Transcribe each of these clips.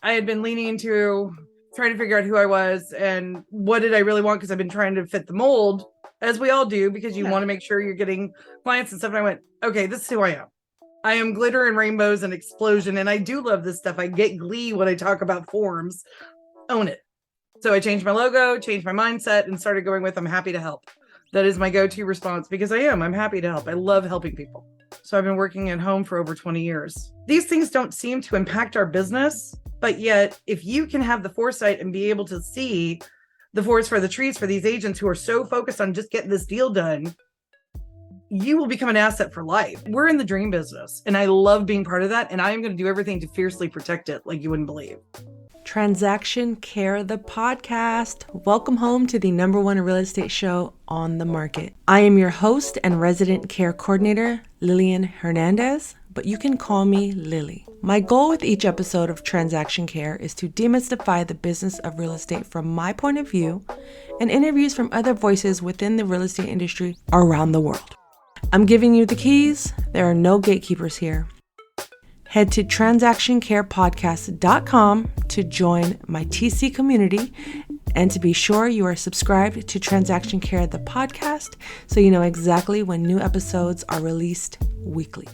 I had been leaning into trying to figure out who I was and what did I really want, because I've been trying to fit the mold, as we all do, because you want to make sure you're getting clients and stuff. And I went, okay, this is who I am. I am glitter and rainbows and explosion. And I do love this stuff. I get glee when I talk about forms. Own it. So I changed my logo, changed my mindset, and started going with I'm happy to help. That is my go-to response, because I'm happy to help. I love helping people. So I've been working at home for over 20 years. These things don't seem to impact our business, but yet if you can have the foresight and be able to see the forest for the trees for these agents who are so focused on just getting this deal done, you will become an asset for life. We're in the dream business, and I love being part of that. And I am going to do everything to fiercely protect it like you wouldn't believe. Transaction Care, the podcast. Welcome home to the #1 real estate show on the market. I am your host and resident care coordinator, Lillian Hernandez, but you can call me Lilly. My goal with each episode of Transaction Care is to demystify the business of real estate from my point of view and interviews from other voices within the real estate industry around the world. I'm giving you the keys. There are no gatekeepers here. Head to transactioncarepodcast.com to join my TC community and to be sure you are subscribed to Transaction Care, the podcast, so you know exactly when new episodes are released weekly.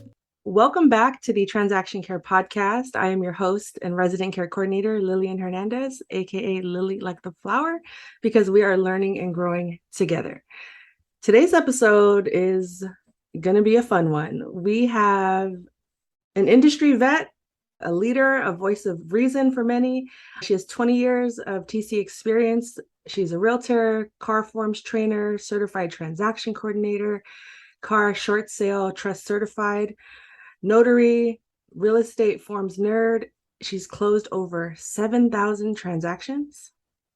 Welcome back to the Transaction Care podcast. I am your host and resident care coordinator, Lillian Hernandez, aka Lily like the flower, because we are learning and growing together. Today's episode is going to be a fun one. We have an industry vet, a leader, a voice of reason for many. She has 20 years of TC experience. She's a realtor, car forms trainer, certified transaction coordinator, car short sale trust certified, notary, real estate forms nerd. She's closed over 7,000 transactions.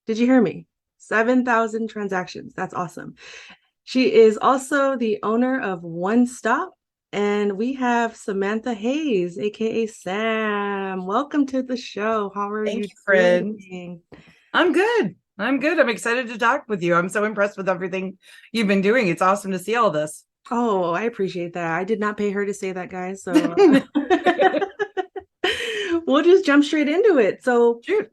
Did you hear me? 7,000 transactions. That's awesome. She is also the owner of One Stop. And we have Samantha Hayes, aka Sam. Welcome to the show. How are you doing? I'm good. I'm excited to talk with you. I'm so impressed with everything you've been doing. It's awesome to see all this. Oh, I appreciate that. I did not pay her to say that, guys. So we'll just jump straight into it. So shoot.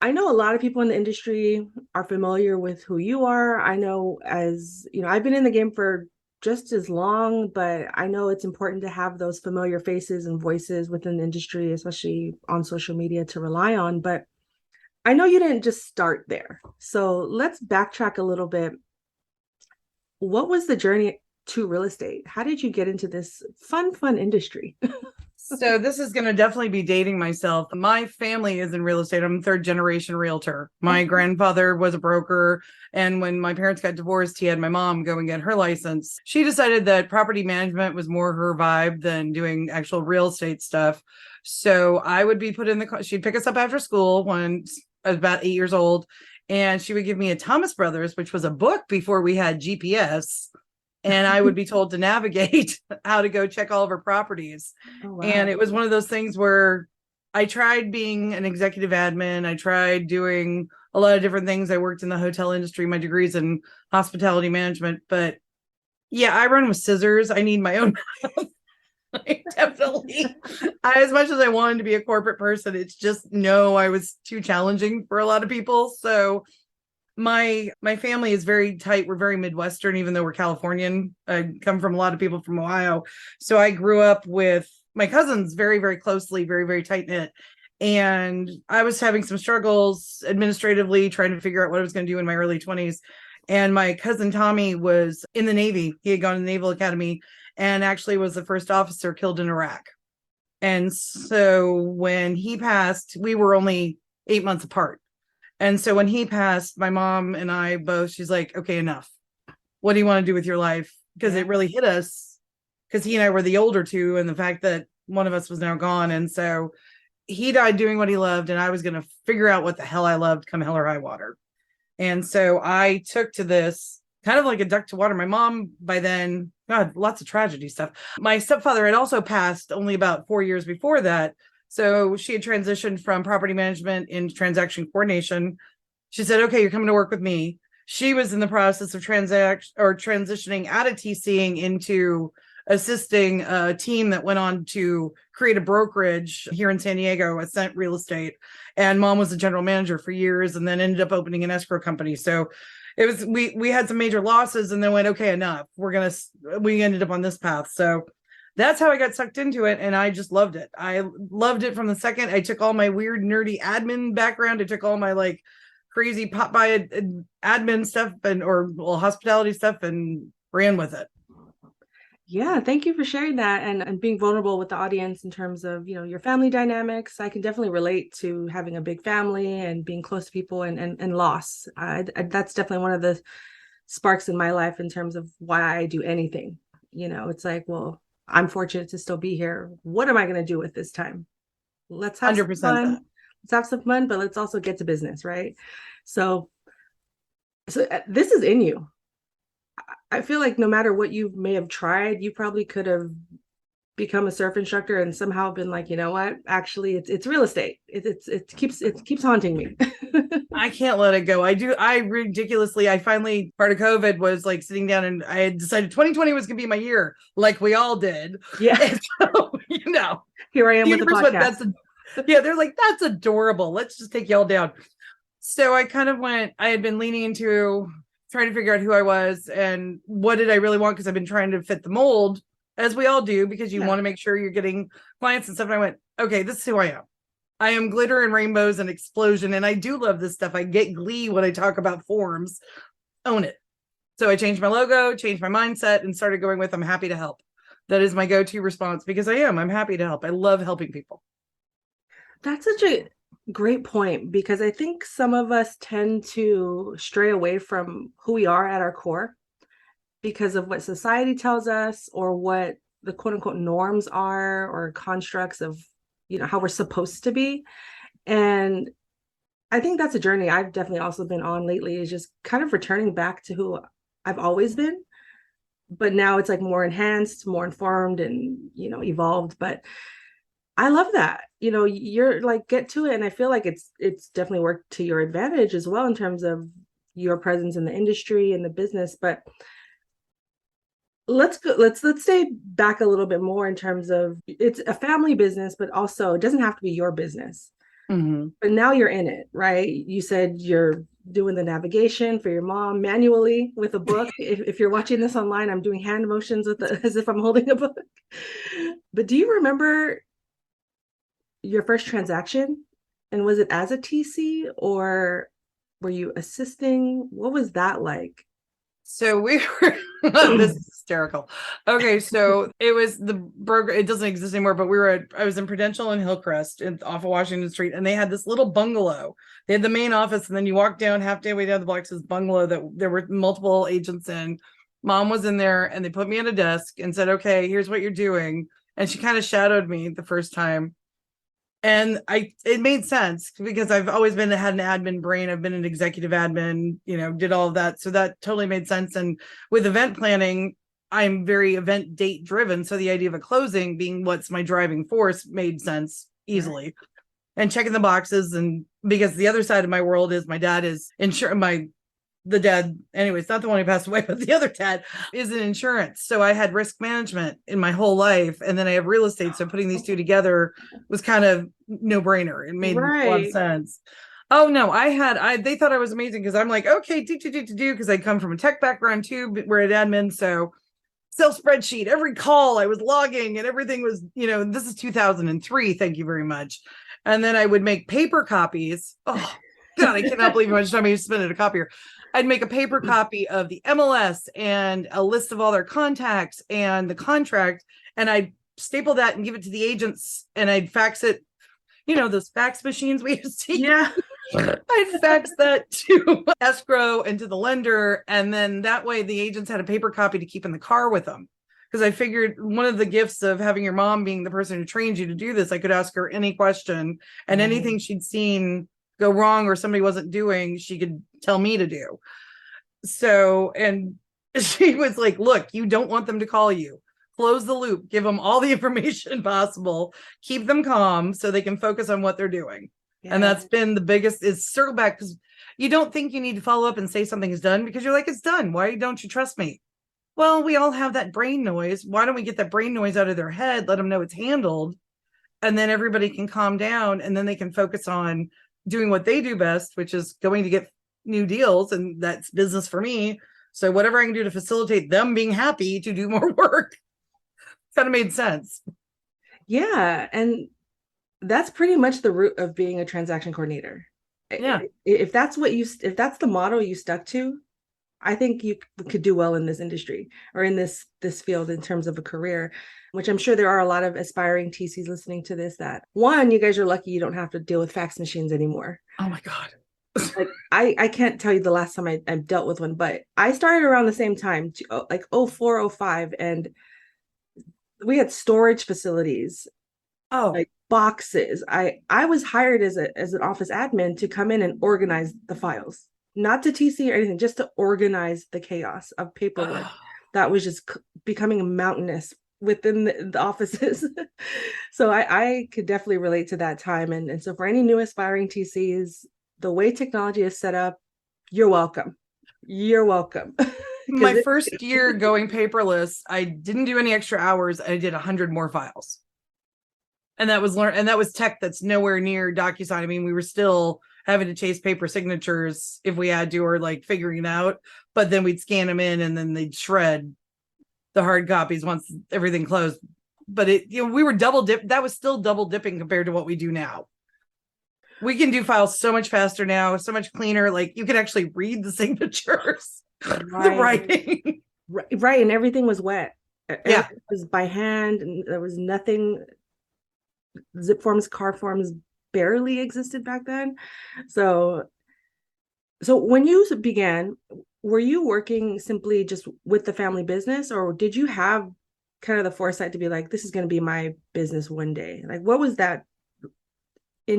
I know a lot of people in the industry are familiar with who you are. I know, as you know, I've been in the game for just as long, but I know it's important to have those familiar faces and voices within the industry, especially on social media, to rely on. But I know you didn't just start there. So let's backtrack a little bit. What was the journey to real estate? How did you get into this fun industry? So this is going to definitely be dating myself. My family is in real estate. I'm third generation realtor. My grandfather was a broker. And when my parents got divorced, he had my mom go and get her license. She decided that property management was more her vibe than doing actual real estate stuff. So I would be put in the car. She'd pick us up after school when I was about 8 years old. And she would give me a Thomas Brothers, which was a book before we had GPS. And I would be told to navigate how to go check all of her properties. Oh, wow. And it was one of those things where I tried being an executive admin. I tried doing a lot of different things. I worked in the hotel industry. My degree's in hospitality management. But yeah, I run with scissors. I need my own. Definitely. As much as I wanted to be a corporate person, it's just I was too challenging for a lot of people. So my family is very tight. We're very Midwestern, even though we're Californian. I come from a lot of people from Ohio. So I grew up with my cousins very, very closely, very, very tight knit. And I was having some struggles administratively, trying to figure out what I was going to do in my early 20s. And my cousin Tommy was in the Navy. He had gone to the Naval Academy and actually was the first officer killed in Iraq. And so when he passed, we were only 8 months apart. And so when he passed, my mom and I both, she's like, okay, enough. What do you want to do with your life? Because it really hit us, because he and I were the older two, and the fact that one of us was now gone. And so he died doing what he loved, and I was going to figure out what the hell I loved come hell or high water. And so I took to this kind of like a duck to water. My mom, by then, God, lots of tragedy stuff. My stepfather had also passed only about 4 years before that. So she had transitioned from property management into transaction coordination. She said, okay, you're coming to work with me. She was in the process of transitioning out of TCing into assisting a team that went on to create a brokerage here in San Diego, Ascent Real Estate. And mom was the general manager for years and then ended up opening an escrow company. So it was, we had some major losses and then went, okay, enough. We ended up on this path. So that's how I got sucked into it. And I just loved it. I loved it from the second. I took all my weird, nerdy admin background. I took all my like crazy pop by admin stuff or hospitality stuff and ran with it. Yeah, thank you for sharing that and being vulnerable with the audience in terms of, your family dynamics. I can definitely relate to having a big family and being close to people and loss. That's definitely one of the sparks in my life in terms of why I do anything. It's like, well, I'm fortunate to still be here. What am I going to do with this time? Let's have 100% some fun. that. Let's have some fun, but let's also get to business, right? So this is in you. I feel like no matter what you may have tried, you probably could have become a surf instructor and somehow been like, you know what? Actually, it's real estate. It keeps haunting me. I can't let it go. I finally, part of COVID was like sitting down and I had decided 2020 was going to be my year, like we all did. Yeah. And so, Here I am with the podcast. They're like, that's adorable. Let's just take y'all down. So I had been leaning into trying to figure out who I was and what did I really want, because I've been trying to fit the mold, as we all do, because you want to make sure you're getting clients and stuff. And I went, okay, this is who I am. I am glitter and rainbows and explosion. And I do love this stuff. I get glee when I talk about forms. Own it. So I changed my logo, changed my mindset, and started going with, I'm happy to help. That is my go-to response, because I'm happy to help. I love helping people. That's such a great point, because I think some of us tend to stray away from who we are at our core because of what society tells us or what the quote unquote norms are or constructs of, how we're supposed to be. And I think that's a journey I've definitely also been on lately, is just kind of returning back to who I've always been. But now it's like more enhanced, more informed and, evolved. But I love that. You're like, get to it. And I feel like it's definitely worked to your advantage as well in terms of your presence in the industry and the business. But let's stay back a little bit more in terms of, it's a family business, but also it doesn't have to be your business. Mm-hmm. But now you're in it, right? You said you're doing the navigation for your mom manually with a book. if you're watching this online, I'm doing hand motions as if I'm holding a book. But do you remember your first transaction? And was it as a TC or were you assisting? What was that like? So we were, this is hysterical. Okay. So it was the broker. It doesn't exist anymore, but I was in Prudential and Hillcrest off of Washington Street. And they had this little bungalow. They had the main office. And then you walk down halfway down the block to this bungalow that there were multiple agents in. Mom was in there and they put me at a desk and said, okay, here's what you're doing. And she kind of shadowed me the first time. And it made sense because I've always had an admin brain. I've been an executive admin, did all of that. So that totally made sense. And with event planning, I'm very event date driven. So the idea of a closing being what's my driving force made sense easily. Right. And checking the boxes. And because the other side of my world is my dad is the dad, anyways, not the one who passed away, but the other dad is in insurance. So I had risk management in my whole life. And then I have real estate. So putting these two together was kind of no brainer. It made a lot of sense. Oh no, they thought I was amazing because I'm like, okay, do, because I come from a tech background too, but we're at admin. So Excel spreadsheet, every call I was logging and everything was, this is 2003. Thank you very much. And then I would make paper copies. Oh God, I cannot believe how much time I used to spend at a copier. I'd make a paper copy of the MLS and a list of all their contacts and the contract. And I'd staple that and give it to the agents and I'd fax it, those fax machines we used to use. Yeah. I'd fax that to escrow and to the lender. And then that way the agents had a paper copy to keep in the car with them. Because I figured one of the gifts of having your mom being the person who trained you to do this, I could ask her any question and anything she'd seen go wrong or somebody wasn't doing, she could tell me to do. So, and she was like, look, you don't want them to call you. Close the loop, give them all the information possible, keep them calm so they can focus on what they're doing. Yeah. And that's been the biggest is circle back because you don't think you need to follow up and say something is done because you're like, it's done. Why don't you trust me? Well, we all have that brain noise. Why don't we get that brain noise out of their head, let them know it's handled, and then everybody can calm down, and then they can focus on doing what they do best, which is going to get new deals, and that's business for me. So whatever I can do to facilitate them being happy to do more work kind of made sense. Yeah, and that's pretty much the root of being a transaction coordinator. Yeah. If that's the model you stuck to, I think you could do well in this industry or in this field in terms of a career, which I'm sure there are a lot of aspiring TCs listening to this. That one, you guys are lucky you don't have to deal with fax machines anymore. Oh my God. Like I can't tell you the last time I dealt with one, but I started around the same time, like 04, 05, and we had storage facilities, like boxes. I was hired as an office admin to come in and organize the files, not to TC or anything, just to organize the chaos of paperwork that was just becoming mountainous within the offices. So I could definitely relate to that time. And so for any new aspiring TCs, the way technology is set up, you're welcome. You're welcome. My first year going paperless, I didn't do any extra hours. I did 100 more files. And that was tech that's nowhere near DocuSign. I mean, we were still having to chase paper signatures if we had to, or like figuring it out, but then we'd scan them in and then they'd shred the hard copies once everything closed. But we were double dip. That was still double dipping compared to what we do now. We can do files so much faster now, so much cleaner. Like you can actually read the signatures, the writing. Right. And everything was wet. Yeah. It was by hand, and there was nothing. Zip forms, car forms barely existed back then. So when you began, were you working simply just with the family business, or did you have kind of the foresight to be like, this is going to be my business one day? Like, what was that?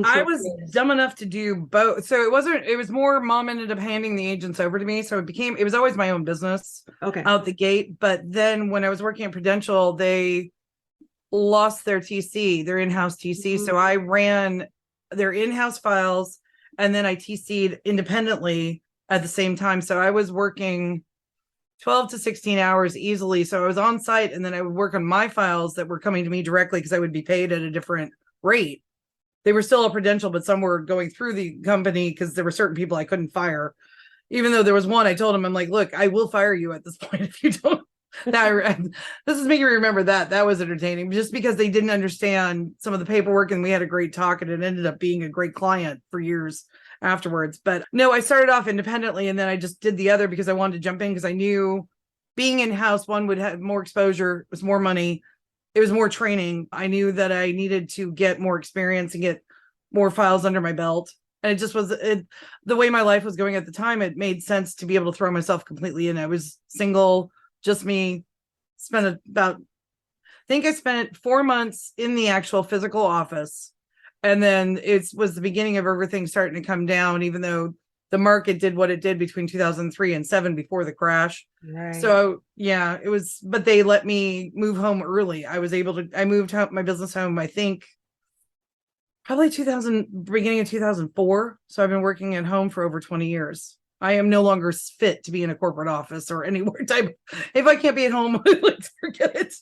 I was dumb enough to do both. So it was more mom ended up handing the agents over to me. So it was always my own business out the gate. But then when I was working at Prudential, they lost their TC, their in-house TC. So I ran their in-house files and then I TC'd independently at the same time. So I was working 12 to 16 hours easily. So I was on site and then I would work on my files that were coming to me directly because I would be paid at a different rate. They were still a Prudential, but some were going through the company because there were certain people I couldn't fire. Even though there was one, I told him, I'm like, look, I will fire you at this point if you don't. This is making me remember that was entertaining just because they didn't understand some of the paperwork, and we had a great talk, and it ended up being a great client for years afterwards. But no, I started off independently, and then I just did the other because I wanted to jump in because I knew being in-house, one would have more exposure, it was more money, it was more training. I knew that I needed to get more experience and get more files under my belt. And it just was the way my life was going at the time. It made sense to be able to throw myself completely in. I was single, just me. I think I spent 4 months in the actual physical office. And then it was the beginning of everything starting to come down, even though the market did what it did between 2003 and 2007 before the crash. Right. So yeah, it was, but they let me move home early. I moved my business home, I think probably beginning of 2004. So I've been working at home for over 20 years. I am no longer fit to be in a corporate office or anywhere type. If I can't be at home, let's forget it.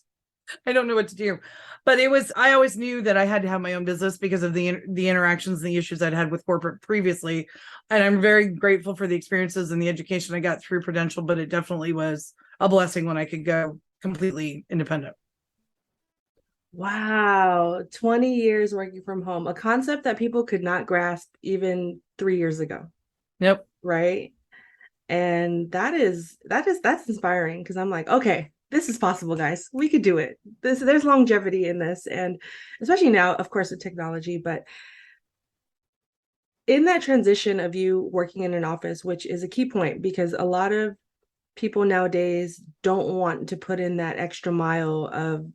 I don't know what to do. But I always knew that I had to have my own business because of the interactions and the issues I'd had with corporate previously. And I'm very grateful for the experiences and the education I got through Prudential, but it definitely was a blessing when I could go completely independent. Wow. 20 years working from home, a concept that people could not grasp even 3 years ago. Yep. Right. And that's inspiring because I'm like, okay, this is possible, guys. We could do it. There's longevity in this. And especially now, of course, with technology, but in that transition of you working in an office, which is a key point because a lot of people nowadays don't want to put in that extra mile of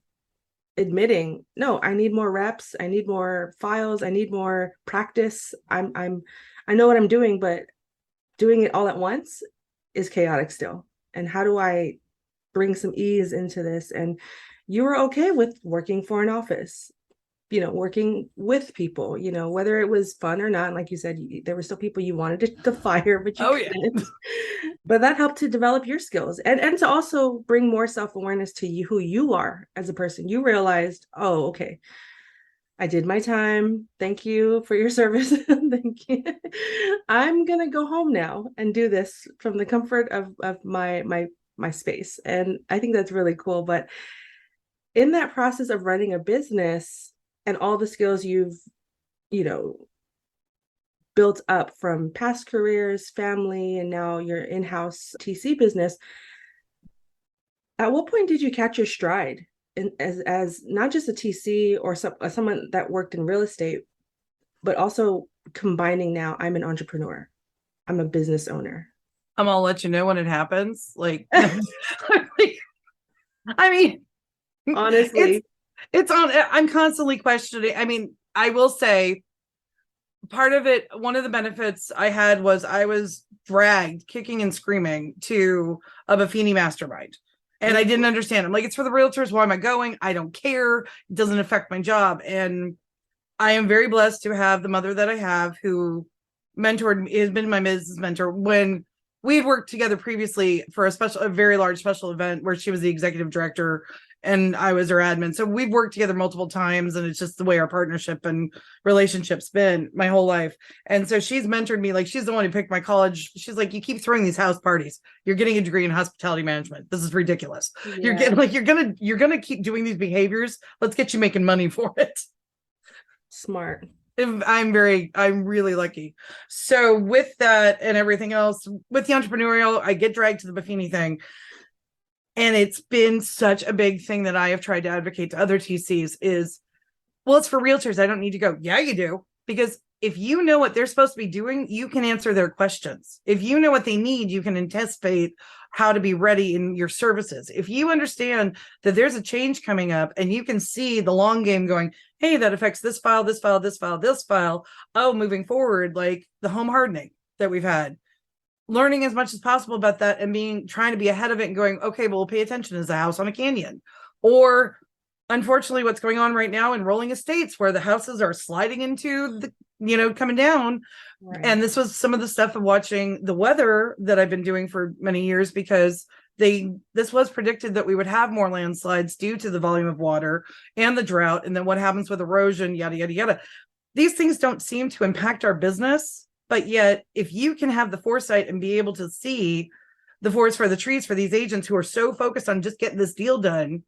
admitting, no, I need more reps, I need more files, I need more practice. I know what I'm doing, but doing it all at once is chaotic still. And how do I bring some ease into this? And you were okay with working for an office. working with people, whether it was fun or not. Like you said, there were still people you wanted to fire, but you couldn't. But that helped to develop your skills and to also bring more self-awareness to you, who you are as a person. You realized, oh, okay, I did my time. Thank you for your service. Thank you. I'm gonna go home now and do this from the comfort of my space. And I think that's really cool. But in that process of running a business and all the skills you've, you know, built up from past careers, family, and now your in-house TC business, at what point did you catch your stride as not just a TC or someone that worked in real estate, but also combining now, I'm an entrepreneur, I'm a business owner? I'm gonna let you know when it happens. Like, I mean, honestly, it's on. I'm constantly questioning. I mean, I will say part of it, one of the benefits I had was I was dragged kicking and screaming to a Buffini mastermind. And I didn't understand. I'm like, it's for the realtors. Why am I going? I don't care. It doesn't affect my job. And I am very blessed to have the mother that I have who mentored me, has been my business mentor. When we had worked together previously for a very large special event where she was the executive director and I was her admin. So we've worked together multiple times, and it's just the way our partnership and relationship's been my whole life. And so she's mentored me. Like, she's the one who picked my college. She's like, you keep throwing these house parties. You're getting a degree in hospitality management. This is ridiculous. Yeah. You're getting like, you're gonna keep doing these behaviors. Let's get you making money for it. Smart. I'm really lucky. So with that and everything else, with the entrepreneurial, I get dragged to the Buffini thing. And it's been such a big thing that I have tried to advocate to other TCs is, well, it's for realtors. I don't need to go. Yeah, you do. Because if you know what they're supposed to be doing, you can answer their questions. If you know what they need, you can anticipate how to be ready in your services. If you understand that there's a change coming up and you can see the long game going, hey, that affects this file, this file, this file, this file. Oh, moving forward, like the home hardening that we've had. Learning as much as possible about that and trying to be ahead of it and going, okay, well, we'll pay attention as a house on a canyon. Or unfortunately, what's going on right now in rolling estates where the houses are sliding into the, coming down. Right. And this was some of the stuff of watching the weather that I've been doing for many years, because this was predicted that we would have more landslides due to the volume of water and the drought. And then what happens with erosion, yada, yada, yada. These things don't seem to impact our business. But yet, if you can have the foresight and be able to see the forest for the trees for these agents who are so focused on just getting this deal done,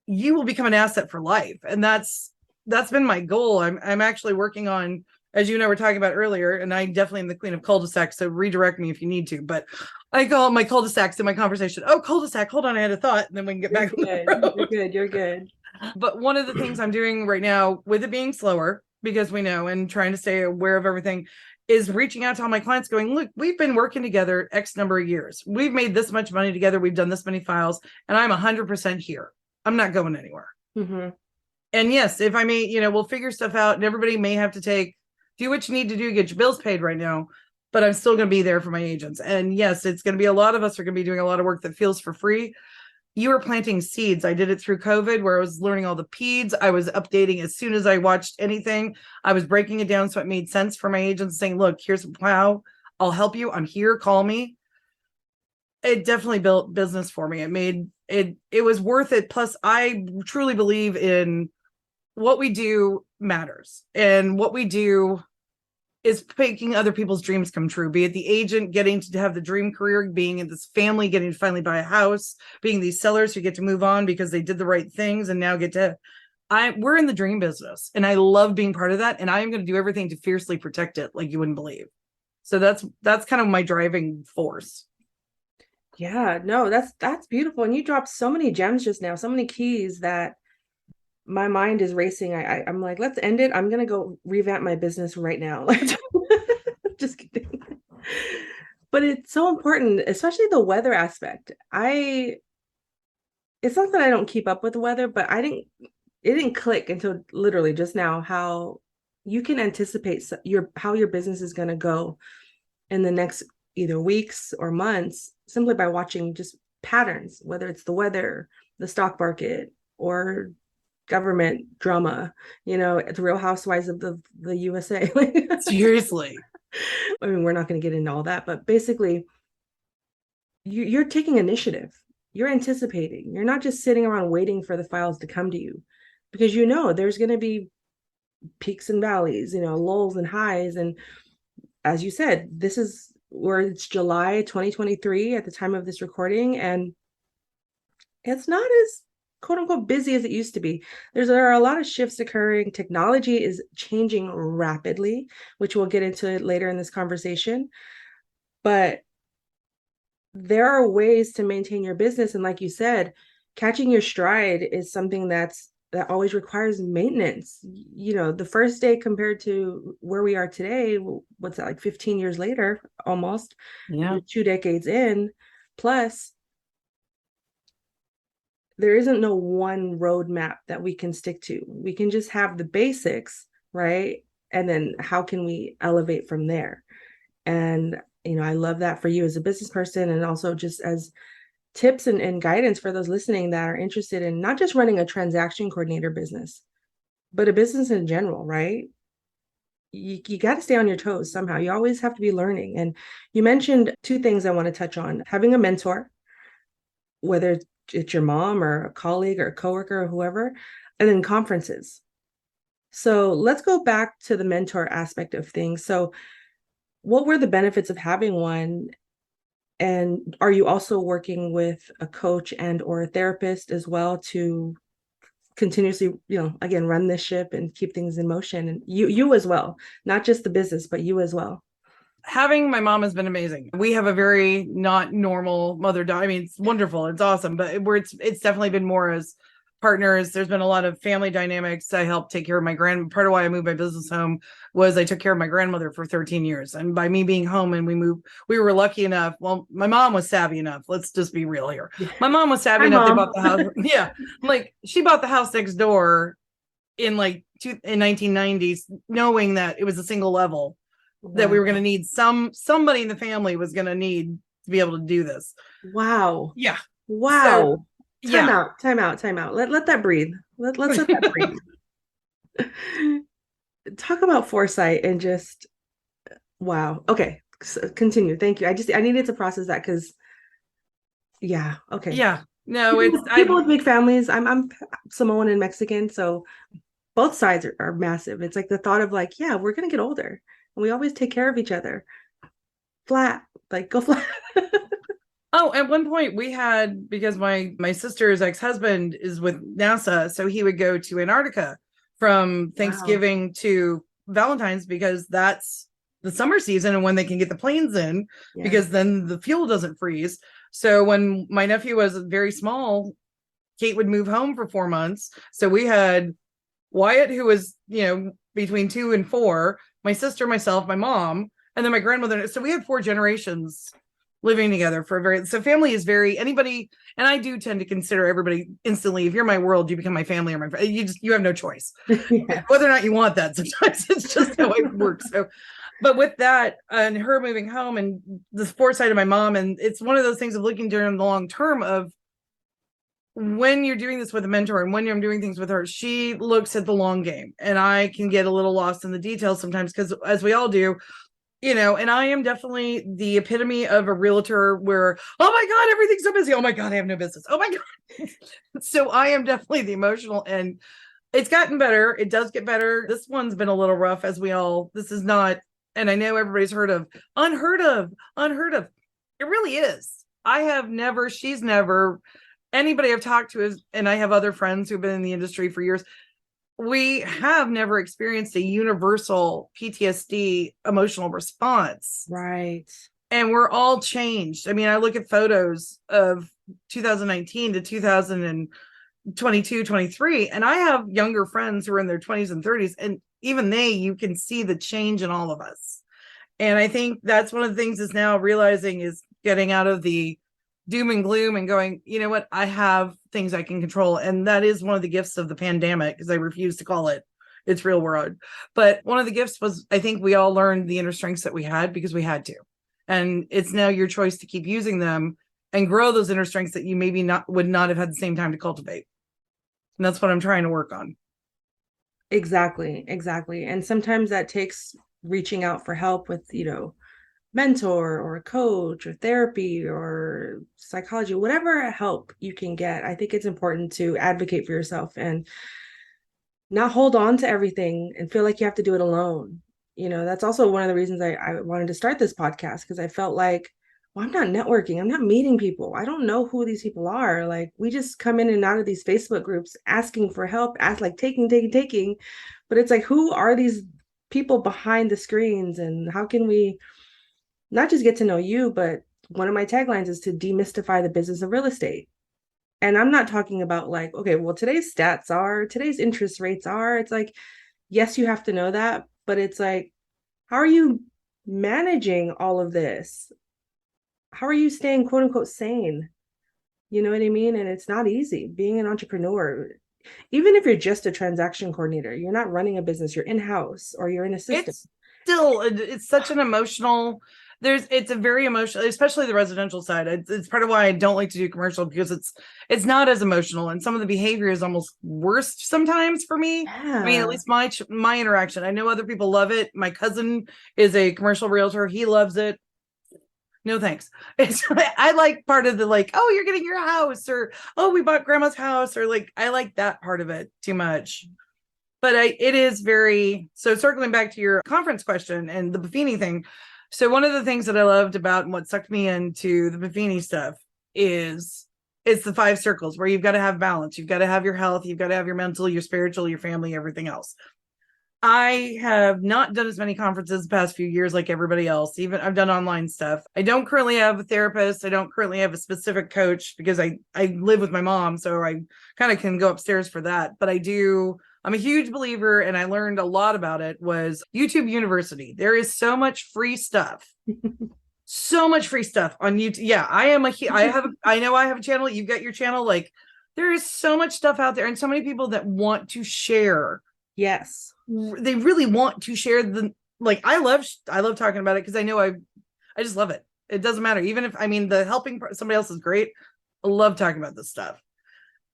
you will become an asset for life. And that's been my goal. I'm actually working on, as you know, we're talking about earlier, and I definitely am the queen of cul-de-sacs, so redirect me if you need to. But I call it my cul-de-sacs in my conversation. Oh, cul-de-sac. Hold on, I had a thought, and then we can get back on the road. You're good. You're good. But one of the things I'm doing right now, with it being slower, because we know, and trying to stay aware of everything, is reaching out to all my clients going, look, we've been working together X number of years. We've made this much money together. We've done this many files, and I'm 100% here. I'm not going anywhere. Mm-hmm. And yes, if I may, we'll figure stuff out, and everybody may have to do what you need to do to get your bills paid right now, but I'm still going to be there for my agents. And yes, it's going to be a lot of us are going to be doing a lot of work that feels for free. You were planting seeds. I did it through COVID, where I was learning all the peds. I was updating as soon as I watched anything. I was breaking it down so it made sense for my agents, saying, look, here's how I'll help you. I'm here. Call me. It definitely built business for me. It was worth it. Plus, I truly believe in what we do matters. And what we do is making other people's dreams come true, be it the agent getting to have the dream career, being in this family, getting to finally buy a house, being these sellers who get to move on because they did the right things and now we're in the dream business, and I love being part of that. And I am going to do everything to fiercely protect it like you wouldn't believe. So that's kind of my driving force. Yeah, no, that's beautiful. And you dropped so many gems just now, so many keys that my mind is racing. I'm like, let's end it. I'm gonna go revamp my business right now. Just kidding. But it's so important, especially the weather aspect. It's not that I don't keep up with the weather, but it didn't click until literally just now how you can anticipate how your business is gonna go in the next either weeks or months simply by watching just patterns, whether it's the weather, the stock market, or government drama, the Real Housewives of the USA. Seriously. I mean, we're not going to get into all that, but basically, you're taking initiative. You're anticipating. You're not just sitting around waiting for the files to come to you, because there's going to be peaks and valleys, lulls and highs. And as you said, this is where it's July 2023 at the time of this recording, and it's not as quote unquote busy as it used to be. There are a lot of shifts occurring. Technology is changing rapidly, which we'll get into later in this conversation. But there are ways to maintain your business. And like you said, catching your stride is something that always requires maintenance. The first day compared to where we are today, what's that, like 15 years later, almost, 2 decades in, plus there isn't no one roadmap that we can stick to. We can just have the basics, right? And then how can we elevate from there? And, I love that for you as a business person, and also just as tips and guidance for those listening that are interested in not just running a transaction coordinator business, but a business in general, right? You got to stay on your toes somehow. You always have to be learning. And you mentioned 2 things I want to touch on: having a mentor, whether it's your mom or a colleague or a coworker or whoever, and then conferences. So let's go back to the mentor aspect of things. So what were the benefits of having one? And are you also working with a coach and or a therapist as well to continuously, again, run this ship and keep things in motion? And you as well, not just the business, but you as well. Having my mom has been amazing. We have a very not normal mother-daughter. I mean, it's wonderful. It's awesome. But it's definitely been more as partners. There's been a lot of family dynamics. I helped take care of my part of why I moved my business home was I took care of my grandmother for 13 years. And by me being home and we were lucky enough. Well, my mom was savvy enough. Let's just be real here. My mom was savvy enough. They bought the house. Yeah. Like, she bought the house next door in 1990s, knowing that it was a single level. Wow. That we were going to need somebody in the family was going to need to be able to do this. Wow. Yeah. Wow. So, Time out. Let that breathe. Let's let that breathe. Talk about foresight and just, wow. Okay. So continue. Thank you. I needed to process that because, yeah. Okay. Yeah. No, people with big families. I'm Samoan and Mexican. So both sides are massive. It's like the thought of we're going to get older. And we always take care of each other. Flat, go flat. Oh, at one point we had, because my sister's ex-husband is with NASA, so he would go to Antarctica from Thanksgiving to Valentine's, because that's the summer season and when they can get the planes in, because then the fuel doesn't freeze. So when my nephew was very small, Kate would move home for 4 months. So we had Wyatt, who was, between 2 and 4, my sister, myself, my mom, and then my grandmother. So we had 4 generations living together so family is anybody, and I do tend to consider everybody instantly. If you're my world, you become my family or my friend. You have no choice. Yeah. Whether or not you want that, sometimes it's just how it works. So, but with that and her moving home and the foresight of my mom, and it's one of those things of looking during the long term of when you're doing this with a mentor and when I'm doing things with her, she looks at the long game, and I can get a little lost in the details sometimes, because as we all do, and I am definitely the epitome of a realtor where, oh my God, everything's so busy. Oh my God, I have no business. Oh my God. So I am definitely the emotional, and it's gotten better. It does get better. This one's been a little rough, this is not, and I know everybody's heard of. It really is. She's never, anybody I've talked to is, and I have other friends who've been in the industry for years. We have never experienced a universal PTSD emotional response. Right. And we're all changed. I mean, I look at photos of 2019 to 2022, 23, and I have younger friends who are in their 20s and 30s, and even you can see the change in all of us. And I think that's one of the things is now realizing is getting out of the doom and gloom and going, you know what, I have things I can control. And that is one of the gifts of the pandemic, because I refuse to call it its real world. But one of the gifts was, I think we all learned the inner strengths that we had because we had to. And it's now your choice to keep using them and grow those inner strengths that you maybe would not have had the same time to cultivate. And that's what I'm trying to work on. Exactly. And sometimes that takes reaching out for help with, mentor or a coach or therapy or psychology, whatever help you can get. I think it's important to advocate for yourself and not hold on to everything and feel like you have to do it alone. That's also one of the reasons I wanted to start this podcast, because I felt like, well, I'm not networking. I'm not meeting people. I don't know who these people are. Like, we just come in and out of these Facebook groups asking for help, taking. But it's like, who are these people behind the screens, and how can we not just get to know you, but one of my taglines is to demystify the business of real estate. And I'm not talking about like, okay, well, today's interest rates are, it's like, yes, you have to know that, but it's like, how are you managing all of this? How are you staying quote unquote sane? You know what I mean? And it's not easy being an entrepreneur. Even if you're just a transaction coordinator, you're not running a business, you're in-house or you're an assistant. It's such an emotional, it's a very emotional, especially the residential side. It's part of why I don't like to do commercial, because it's not as emotional, and some of the behavior is almost worse sometimes for me. Yeah. I mean, at least my interaction. I know other people love it. My cousin is a commercial realtor. He loves it. No thanks. I like part of the like, oh, you're getting your house, or oh, we bought grandma's house, or like, I like that part of it too much. But it is very, so circling back to your conference question and the Buffini thing. So one of the things that I loved about and what sucked me into the Buffini stuff is it's the 5 circles, where you've got to have balance. You've got to have your health. You've got to have your mental, your spiritual, your family, everything else. I have not done as many conferences the past few years like everybody else. Even I've done online stuff. I don't currently have a therapist. I don't currently have a specific coach, because I live with my mom, so I kind of can go upstairs for that. But I'm a huge believer, and I learned a lot about it, was YouTube University. There is so much free stuff. So much free stuff on YouTube. Yeah, I know I have a channel. You've got your channel. Like, there is so much stuff out there, and so many people that want to share. Yes. They really want to share I love talking about it, because I know I just love it. It doesn't matter. Even if, the helping somebody else is great. I love talking about this stuff.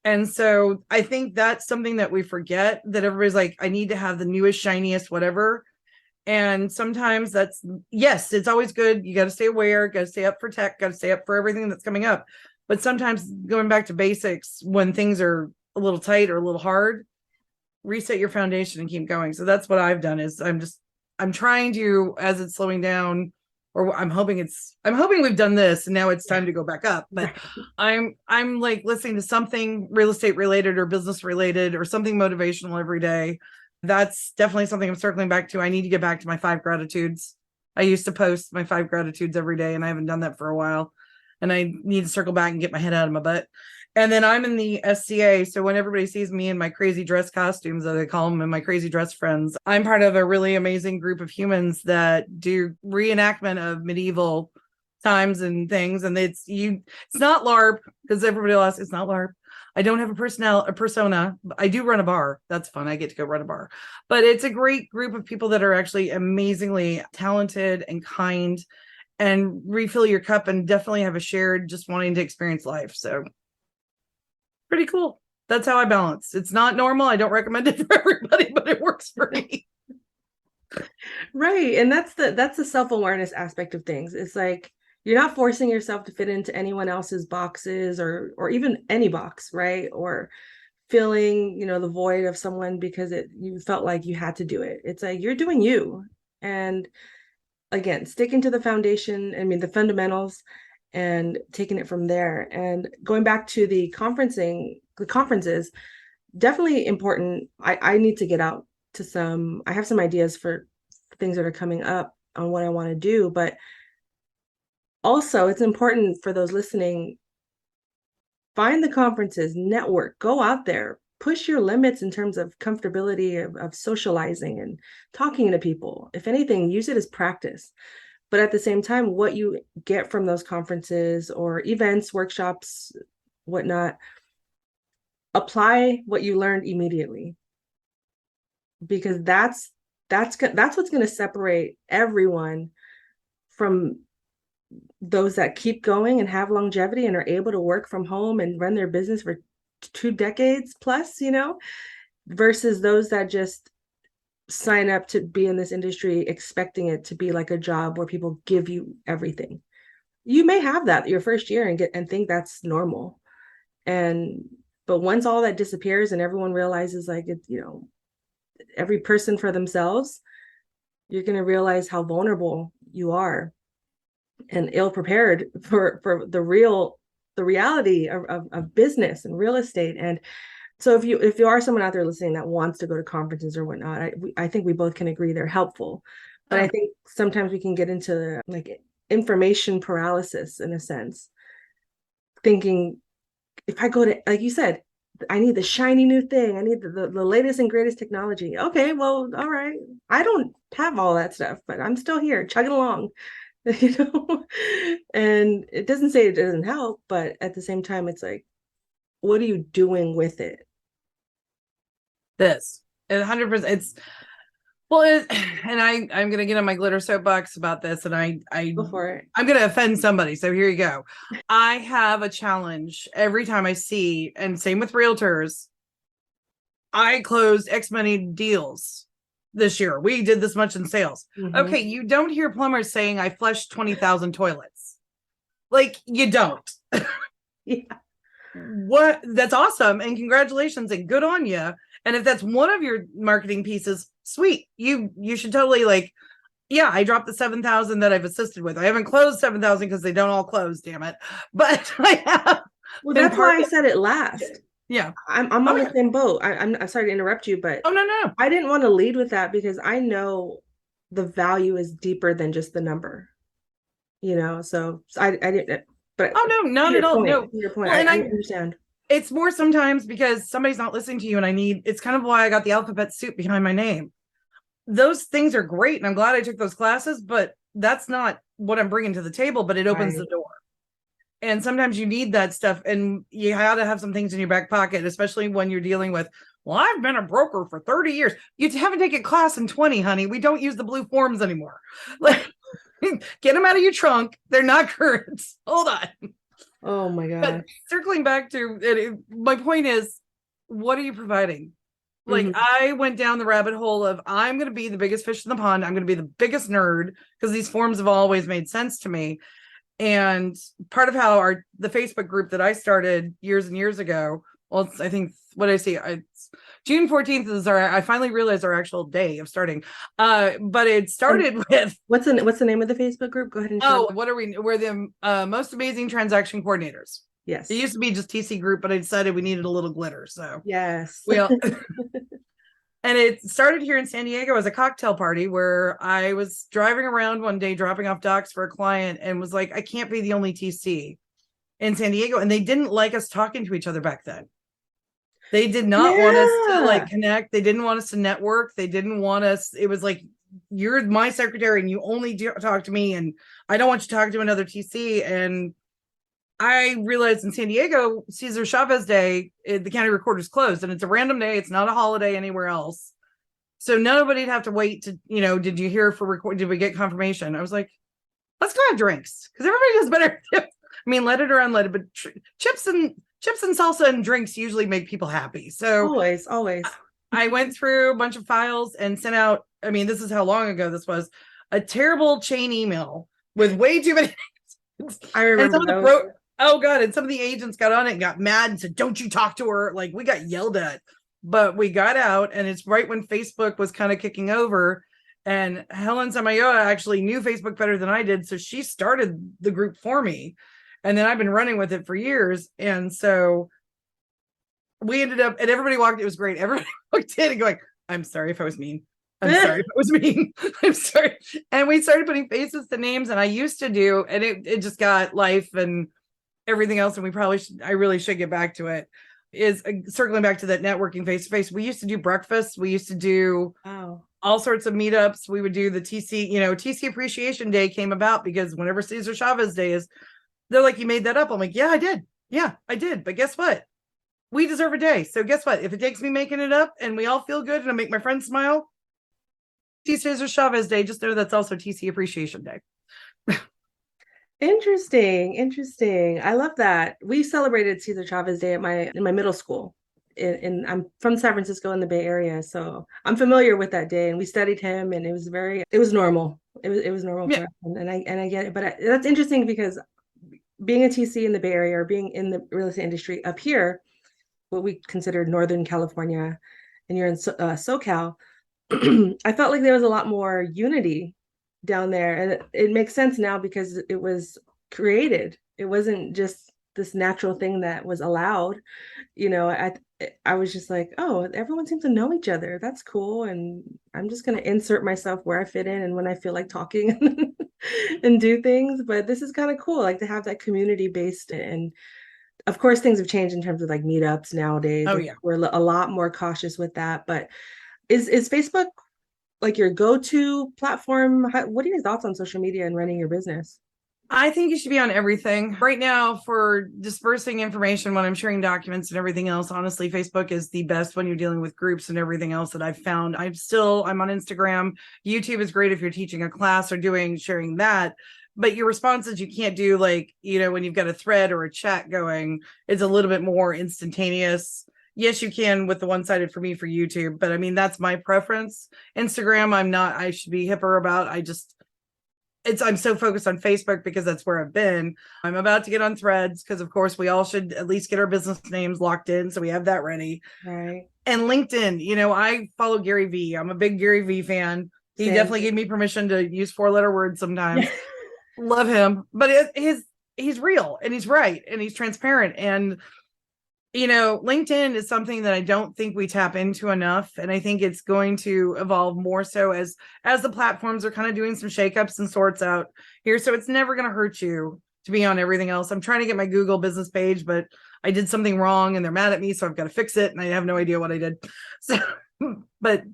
And so I think that's something that we forget, that everybody's like, I need to have the newest, shiniest, whatever. And sometimes yes, it's always good. You got to stay aware, got to stay up for tech, got to stay up for everything that's coming up. But sometimes going back to basics when things are a little tight or a little hard, reset your foundation and keep going. So that's what I've done, is I'm trying to, as it's slowing down, or I'm hoping we've done this and now it's time to go back up. But I'm like listening to something real estate related or business related or something motivational every day. That's definitely something I'm circling back to. I need to get back to my 5 gratitudes. I used to post my 5 gratitudes every day, and I haven't done that for a while. And I need to circle back and get my head out of my butt. And then I'm in the SCA. So when everybody sees me in my crazy dress costumes, as I call them, and my crazy dress friends, I'm part of a really amazing group of humans that do reenactment of medieval times and things. And it's not LARP, because everybody will ask, it's not LARP. I don't have a persona. I do run a bar. That's fun. I get to go run a bar. But it's a great group of people that are actually amazingly talented and kind, and refill your cup, and definitely have a shared just wanting to experience life. So pretty cool. That's how I balance. It's not normal. I don't recommend it for everybody, but it works for me. Right. And that's the self-awareness aspect of things. It's like, you're not forcing yourself to fit into anyone else's boxes, or even any box, right? Or filling, the void of someone because you felt like you had to do it. It's like, you're doing you. And again, sticking to the foundation, the fundamentals, and taking it from there. And going back to the conferences, definitely important. I need to get out to I have some ideas for things that are coming up on what I want to do, but also it's important for those listening, find the conferences, network, go out there, push your limits in terms of comfortability of socializing and talking to people. If anything, use it as practice. But at the same time, what you get from those conferences or events, workshops, whatnot, apply what you learned immediately, because that's what's going to separate everyone from those that keep going and have longevity and are able to work from home and run their business for 2 decades plus, versus those that just sign up to be in this industry expecting it to be like a job where people give you everything. You may have that your first year and think that's normal. But once all that disappears and everyone realizes like it, every person for themselves, you're going to realize how vulnerable you are and ill prepared for the reality of business and real estate. And so if you are someone out there listening that wants to go to conferences or whatnot, I think we both can agree they're helpful. But I think sometimes we can get into like information paralysis in a sense, thinking if I go to, like you said, I need the shiny new thing. I need the latest and greatest technology. Okay, well, all right. I don't have all that stuff, but I'm still here chugging along, and it doesn't say it doesn't help, but at the same time, it's like, what are you doing with it? This 100%. It's well, and I'm going to get on my glitter soapbox about this, and I Go for it. I'm going to offend somebody. So here you go. I have a challenge every time I see, and same with realtors. I closed X many deals this year. We did this much in sales. Mm-hmm. Okay, you don't hear plumbers saying I flushed 20,000 toilets. Like, you don't. Yeah. What? That's awesome, and congratulations, and good on you. And if that's one of your marketing pieces, sweet. You should totally like, yeah, I dropped the 7,000 that I've assisted with. I haven't closed 7,000 because they don't all close, damn it. But I have. Well, that's why I said it last. Yeah. I'm on the same boat. I'm sorry to interrupt you, but no. I didn't want to lead with that because I know the value is deeper than just the number. So I didn't, but no, not at all. No, your point. Well, I understand. It's more sometimes because somebody's not listening to you, and it's kind of why I got the alphabet soup behind my name. Those things are great, and I'm glad I took those classes, but that's not what I'm bringing to the table, but it opens the door. And sometimes you need that stuff, and you got to have some things in your back pocket, especially when you're dealing with, well, I've been a broker for 30 years. You haven't taken class in 20, honey. We don't use the blue forms anymore. Like, get them out of your trunk. They're not current. Hold on. Oh my God. But circling back to it, my point is, what are you providing? Like, I went down the rabbit hole of, I'm going to be the biggest fish in the pond. I'm going to be the biggest nerd because these forms have always made sense to me. And part of how the Facebook group that I started years and years ago, well, I think what I see, June 14th is I finally realized our actual day of starting. But it started with what's the name of the Facebook group? Go ahead and we're the most amazing transaction coordinators. Yes. It used to be just TC group, but I decided we needed a little glitter. So yes. And it started here in San Diego as a cocktail party where I was driving around one day, dropping off docs for a client, and was like, I can't be the only TC in San Diego. And they didn't like us talking to each other back then. They did not want us to like connect. They didn't want us to network. They didn't want us. It was like, you're my secretary and you only talk to me, and I don't want you to talk to another TC. And I realized in San Diego, Cesar Chavez Day, the county recorder's closed, and it's a random day. It's not a holiday anywhere else. So nobody'd have to wait to, did you hear for record? Did we get confirmation? I was like, let's go have drinks because everybody does better. I mean, let it or unleaded, but chips and salsa and drinks usually make people happy. So always. I went through a bunch of files and sent out, I mean, this is how long ago this was, a terrible chain email with way too many. I remember. Oh God. And some of the agents got on it and got mad and said, don't you talk to her? Like, we got yelled at, but we got out, and it's right when Facebook was kind of kicking over, and Helen Samayoa actually knew Facebook better than I did. So she started the group for me. And then I've been running with it for years. And so we ended up, and everybody walked, it was great. Everybody walked in and going, I'm sorry if I was mean. I'm sorry if it was mean. I'm sorry. And we started putting faces to names, and I used to do, and it just got life and everything else. And I really should get back to it, is circling back to that networking face to face. We used to do breakfast. We used to do all sorts of meetups. We would do the TC, TC Appreciation Day came about because whenever Cesar Chavez Day is, they're like, you made that up. I'm like, yeah, I did. Yeah, I did. But guess what? We deserve a day. So guess what? If it takes me making it up and we all feel good and I make my friends smile, Cesar Chavez Day, just know that's also TC Appreciation Day. Interesting, interesting. I love that. We celebrated Cesar Chavez Day at my in my middle school. I'm from San Francisco in the Bay Area, so I'm familiar with that day. And we studied him, and it was normal. It was normal Yeah. for us, and I get it. But that's interesting because being a TC in the Bay Area or being in the real estate industry up here, what we consider Northern California, and you're in SoCal, I felt like there was a lot more unity down there. And it makes sense now because it was created. It wasn't just this natural thing that was allowed. I was just like, oh, everyone seems to know each other. That's cool. And I'm just going to insert myself where I fit in and when I feel like talking and do things. But this is kind of cool, like to have that community based. And of course, things have changed in terms of like meetups nowadays. Oh yeah. We're a lot more cautious with that. But is Facebook like your go-to platform? What are your thoughts on social media and running your business? I think you should be on everything. Right now, for dispersing information when I'm sharing documents and everything else, honestly, Facebook is the best when you're dealing with groups and everything else that I've found. I'm on Instagram. YouTube is great if you're teaching a class or sharing that. But your responses, you can't do like, when you've got a thread or a chat going, it's a little bit more instantaneous. Yes, you can with the one-sided for me for YouTube, but I mean, that's my preference. Instagram, I should be hipper about. I'm so focused on Facebook because that's where I've been. I'm about to get on Threads because of course we all should at least get our business names locked in. So we have that ready. Right. And LinkedIn, I follow Gary Vee. I'm a big Gary Vee fan. He Same. definitely gave me permission to use 4-letter words sometimes. Love him. But he's real and he's right and he's transparent. And LinkedIn is something that I don't think we tap into enough. And I think it's going to evolve more so as the platforms are kind of doing some shakeups and sorts out here. So it's never going to hurt you to be on everything else. I'm trying to get my Google business page, but I did something wrong and they're mad at me. So I've got to fix it. And I have no idea what I did. So, but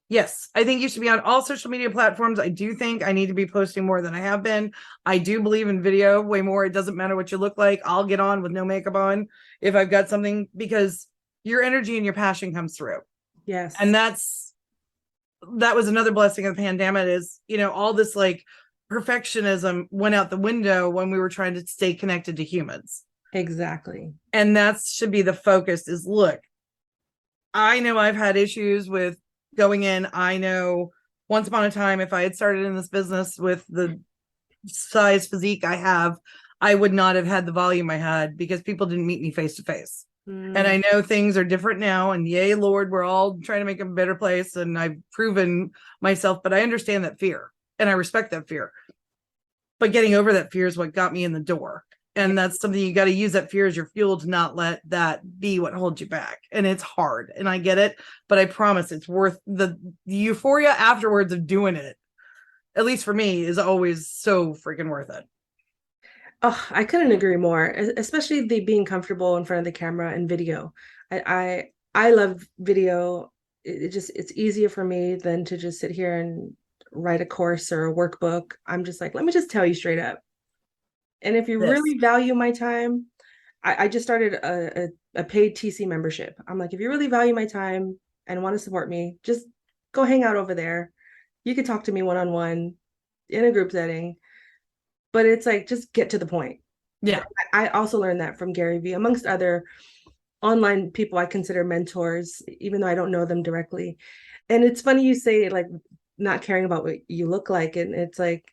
yes, I think you should be on all social media platforms. I do think I need to be posting more than I have been. I do believe in video way more. It doesn't matter what you look like. I'll get on with no makeup on if I've got something, because your energy and your passion comes through. Yes. And that was another blessing of the pandemic is, all this like perfectionism went out the window when we were trying to stay connected to humans. Exactly. And that should be the focus is, look, I know I've had issues with going in. I know once upon a time, if I had started in this business with the size physique I have, I would not have had the volume I had because people didn't meet me face to face. And I know things are different now, and yay, Lord, we're all trying to make a better place. And I've proven myself, but I understand that fear and I respect that fear. But getting over that fear is what got me in the door. And that's something you got to use that fear as your fuel to not let that be what holds you back. And it's hard. And I get it, but I promise it's worth the euphoria afterwards of doing it. At least for me, is always so freaking worth it. Oh, I couldn't agree more, especially the being comfortable in front of the camera and video. I love video. It's easier for me than to just sit here and write a course or a workbook. I'm just like, let me just tell you straight up. And if you really value my time, I just started a paid TC membership. I'm like, if you really value my time and want to support me, just go hang out over there. You could talk to me one-on-one in a group setting, but it's like, just get to the point. Yeah. I also learned that from Gary Vee, amongst other online people I consider mentors, even though I don't know them directly. And it's funny you say like not caring about what you look like. And it's like,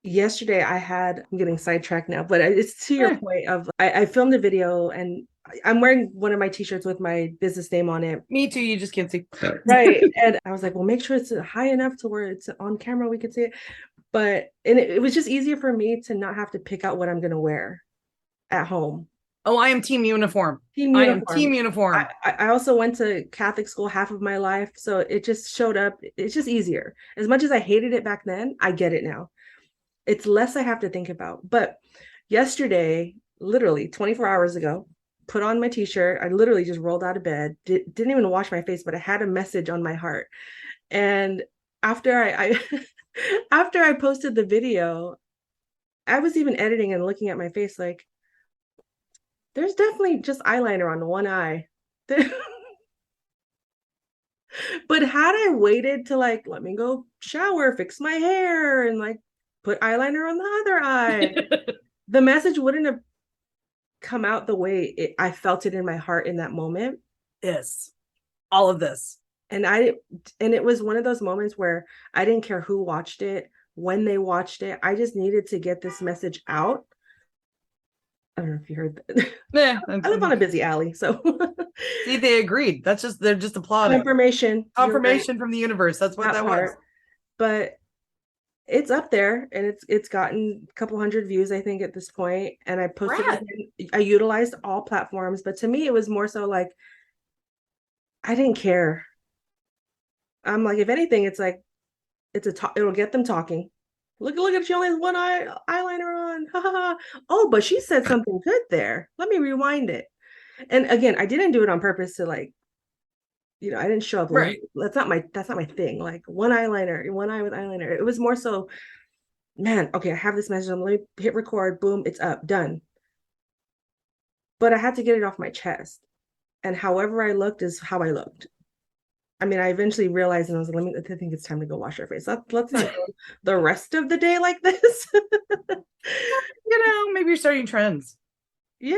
yesterday I'm getting sidetracked now, but it's to your point of I filmed a video and I'm wearing one of my t-shirts with my business name on it. Me too. You just can't see. Right. And I was like, well, make sure it's high enough to where it's on camera, we could see it. But it was just easier for me to not have to pick out what I'm going to wear at home. Oh, I am team uniform. I am team uniform. I also went to Catholic school half of my life. So it just showed up. It's just easier. As much as I hated it back then, I get it now. It's less I have to think about. But yesterday, literally 24 hours ago, put on my t-shirt. I literally just rolled out of bed, didn't even wash my face, but I had a message on my heart. And after I after I posted the video, I was even editing and looking at my face like, there's definitely just eyeliner on one eye. But had I waited to like, let me go shower, fix my hair, and like put eyeliner on the other eye. The message wouldn't have come out the way I felt it in my heart in that moment. Yes. All of this. And it was one of those moments where I didn't care who watched it, when they watched it. I just needed to get this message out. I don't know if you heard that. Yeah, I live on a busy alley, so see, they agreed. They're just applauding. Confirmation Right. From the universe. That's what that was. But it's up there, and it's gotten a couple hundred views, I think, at this point. And I posted it. I utilized all platforms, but to me, it was more so like I didn't care. I'm like, if anything, it's like it'll get them talking. Look at she only has one eyeliner on. Ha ha ha. Oh, but she said something good there. Let me rewind it. And again, I didn't do it on purpose to like, I didn't show up. Right. That's not my thing. Like one eyeliner, one eye with eyeliner. It was more so, man, okay, I have this message. Let me hit record. Boom, it's up, done. But I had to get it off my chest. And however I looked is how I looked. I mean, I eventually realized, and I was like, I think it's time to go wash our face. Let's not go the rest of the day like this. Maybe you're starting trends. Yeah,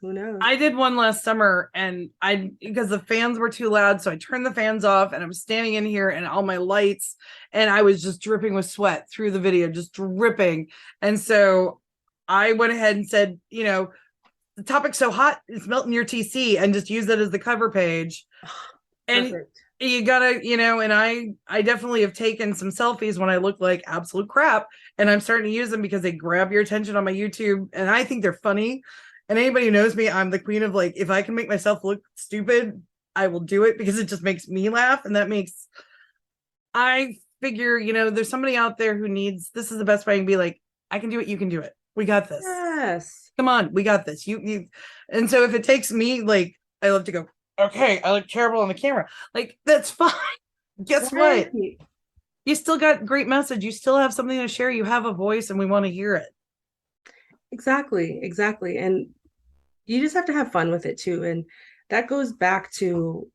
who knows? I did one last summer, and because the fans were too loud, so I turned the fans off, and I'm standing in here and all my lights, and I was just dripping with sweat through the video, just dripping. And so I went ahead and said, the topic's so hot, it's melting your TC, and just use that as the cover page. And perfect. You gotta, and I definitely have taken some selfies when I look like absolute crap, and I'm starting to use them because they grab your attention on my YouTube, and I think they're funny. And anybody who knows me, I'm the queen of like, if I can make myself look stupid, I will do it because it just makes me laugh. And I figure, there's somebody out there who needs, this is the best way I can be like, I can do it. You can do it. We got this. Yes. Come on. We got this. You. And so if it takes me, like, I love to go, okay, I look terrible on the camera. Like, that's fine. Guess what? You still got great message. You still have something to share. You have a voice, and we want to hear it. Exactly. And you just have to have fun with it too. And that goes back to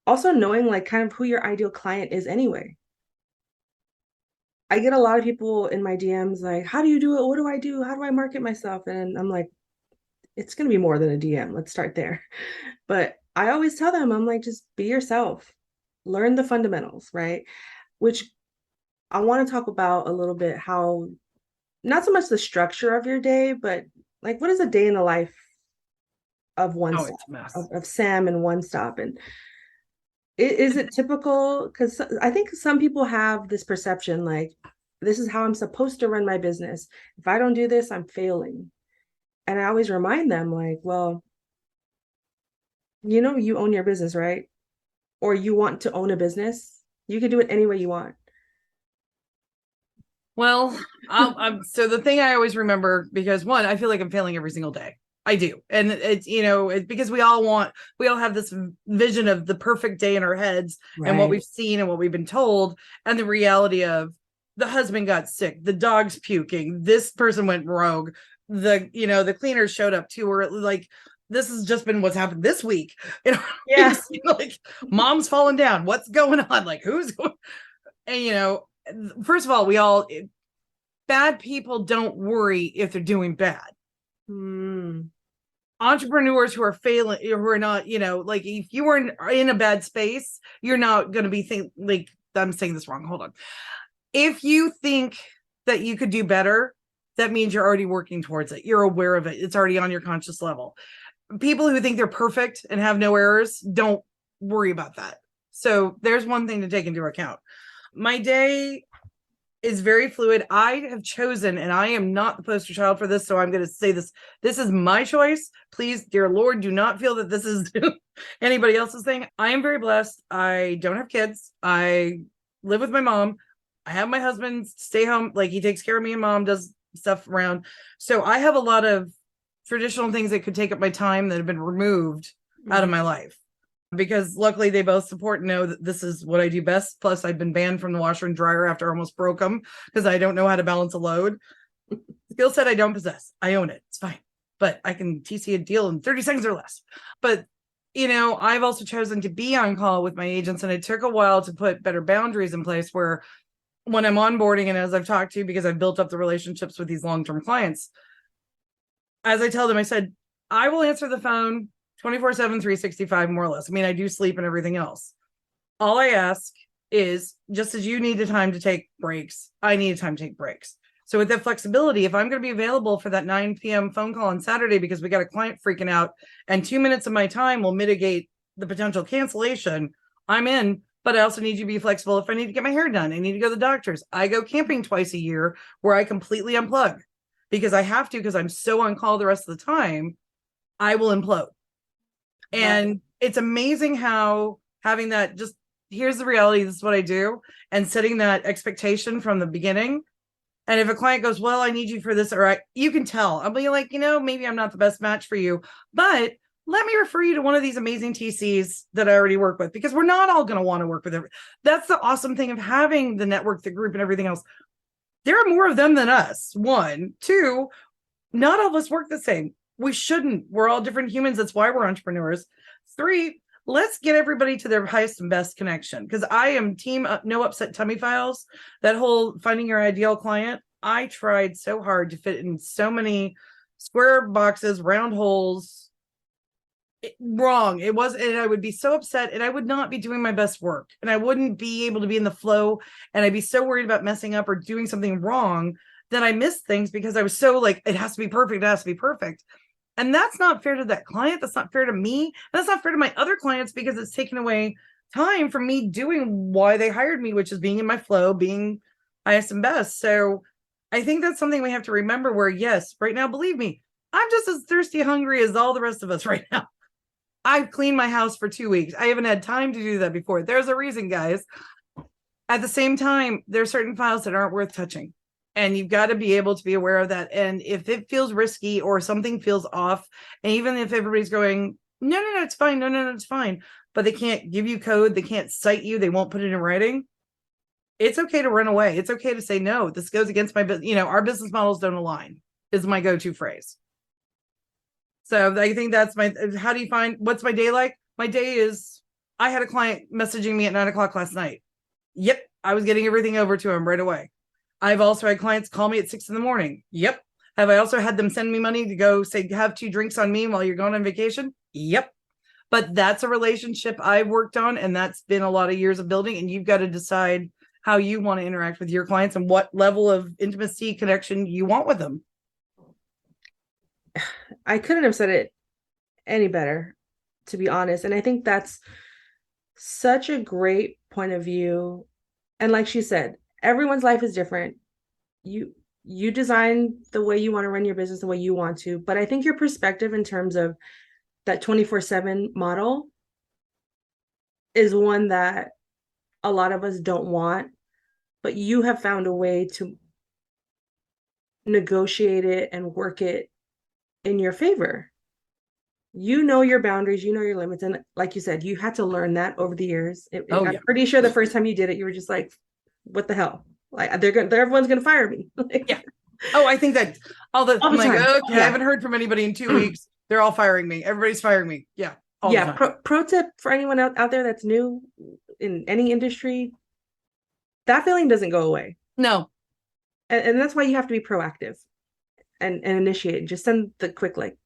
also knowing like kind of who your ideal client is anyway. I get a lot of people in my DMs like, how do you do it? What do I do? How do I market myself? And I'm like, it's going to be more than a DM. Let's start there. But I always tell them, I'm like, just be yourself, learn the fundamentals, right? Which I want to talk about a little bit, how not so much the structure of your day, but like, what is a day in the life of one stop, of Sam and One Stop? And is it typical? Because I think some people have this perception, like, this is how I'm supposed to run my business. If I don't do this, I'm failing. And I always remind them, like, well, you own your business, right? Or you want to own a business. You can do it any way you want. Well, so the thing I always remember, because one, I feel like I'm failing every single day. I do. And it's, it's because we all have this vision of the perfect day in our heads, right? And what we've seen and what we've been told, and the reality of the husband got sick, the dog's puking, this person went rogue, the cleaners showed up too, or like, this has just been what's happened this week. Yeah. Like, mom's falling down. What's going on? Like, who's going? And, first of all, bad people don't worry if they're doing bad. Entrepreneurs who are failing, who are not, like, if you were in a bad space, you're not going to be like, I'm saying this wrong. Hold on. If you think that you could do better, that means you're already working towards it. You're aware of it. It's already on your conscious level. People who think they're perfect and have no errors, don't worry about that. So there's one thing to take into account. My day is very fluid. I have chosen, and I am not the poster child for this, so I'm going to say this. This is my choice. Please, dear Lord, do not feel that this is anybody else's thing. I am very blessed. I don't have kids. I live with my mom. I have my husband stay home. Like, he takes care of me, and mom does stuff around. So I have a lot of traditional things that could take up my time that have been removed out of my life, because luckily they both support and know that this is what I do best. Plus, I've been banned from the washer and dryer after I almost broke them because I don't know how to balance a load. Skill set I don't possess. I own it. It's fine. But I can TC a deal in 30 seconds or less. But, I've also chosen to be on call with my agents, and it took a while to put better boundaries in place where when I'm onboarding and as I've talked to, because I've built up the relationships with these long-term clients, as I tell them, I said, I will answer the phone 24/7, 365, more or less. I mean, I do sleep and everything else. All I ask is, just as you need the time to take breaks, I need time to take breaks. So with that flexibility, if I'm going to be available for that 9 p.m. phone call on Saturday because we got a client freaking out and 2 minutes of my time will mitigate the potential cancellation, I'm in. But I also need you to be flexible if I need to get my hair done. I need to go to the doctor's. I go camping twice a year where I completely unplug because I have to, because I'm so on call the rest of the time, I will implode. And it's amazing how having that, just here's the reality, this is what I do, and setting that expectation from the beginning. And if a client goes, well, I need you for this, or you can tell, I'll be like, maybe I'm not the best match for you, but let me refer you to one of these amazing TCs that I already work with, because we're not all going to want to work with them. That's the awesome thing of having the network, the group, and everything else. There are more of them than us. 1, 2, not all of us work the same. We shouldn't. We're all different humans. That's why we're entrepreneurs. 3, let's get everybody to their highest and best connection. Because I am team no upset tummy files. That whole finding your ideal client. I tried so hard to fit in so many square boxes, round holes. Wrong. It was, and I would be so upset, and I would not be doing my best work, and I wouldn't be able to be in the flow, and I'd be so worried about messing up or doing something wrong that I missed things because I was so like, it has to be perfect. It has to be perfect. And that's not fair to that client. That's not fair to me. And that's not fair to my other clients, because it's taken away time from me doing why they hired me, which is being in my flow, being highest and best. So I think that's something we have to remember, where, yes, right now, believe me, I'm just as thirsty, hungry as all the rest of us right now. I've cleaned my house for 2 weeks. I haven't had time to do that before. There's a reason, guys. At the same time, there are certain files that aren't worth touching. And you've got to be able to be aware of that. And if it feels risky or something feels off, and even if everybody's going, no, it's fine. No, it's fine. But they can't give you code. They can't cite you. They won't put it in writing. It's okay to run away. It's okay to say, no, this goes against my business. Our business models don't align is my go-to phrase. So I think that's how do you find, what's my day like? My day is, I had a client messaging me at 9:00 last night. Yep. I was getting everything over to him right away. I've also had clients call me at 6 a.m. Yep. Have I also had them send me money to go say, have 2 drinks on me while you're going on vacation? Yep. But that's a relationship I've worked on, and that's been a lot of years of building. And you've got to decide how you want to interact with your clients and what level of intimacy connection you want with them. I couldn't have said it any better, to be honest. And I think that's such a great point of view. And like she said, everyone's life is different. You design the way you want to run your business the way you want to. But I think your perspective in terms of that 24/7 model is one that a lot of us don't want, but you have found a way to negotiate it and work it in your favor. You know your boundaries, you know your limits. And like you said, you had to learn that over the years. I'm pretty sure the first time you did it, you were just like, what the hell? Like everyone's going to fire me. Yeah. Oh, I think that all the I'm like, time. okay, yeah. I haven't heard from anybody in 2 weeks. They're all firing me. Everybody's firing me. Yeah. Yeah. Pro tip for anyone out there that's new in any industry, that feeling doesn't go away. No. And that's why you have to be proactive and initiate. Just send the quick, like,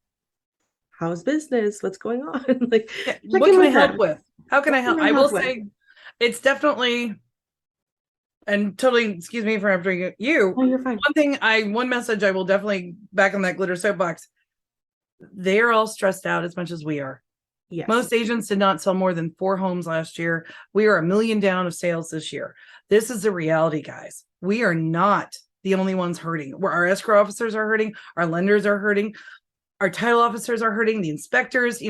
how's business? What's going on? Like, yeah. What can I help with? How can I help? I will say it's definitely, and totally, excuse me for interrupting you. Oh, you're fine. One message I will definitely back on that glitter soapbox. They're all stressed out as much as we are. Yes. Most agents did not sell more than 4 homes last year. We are $1 million down of sales this year. This is the reality, guys. We are not the only ones hurting. Where our escrow officers are hurting, our lenders are hurting, our title officers are hurting, the inspectors,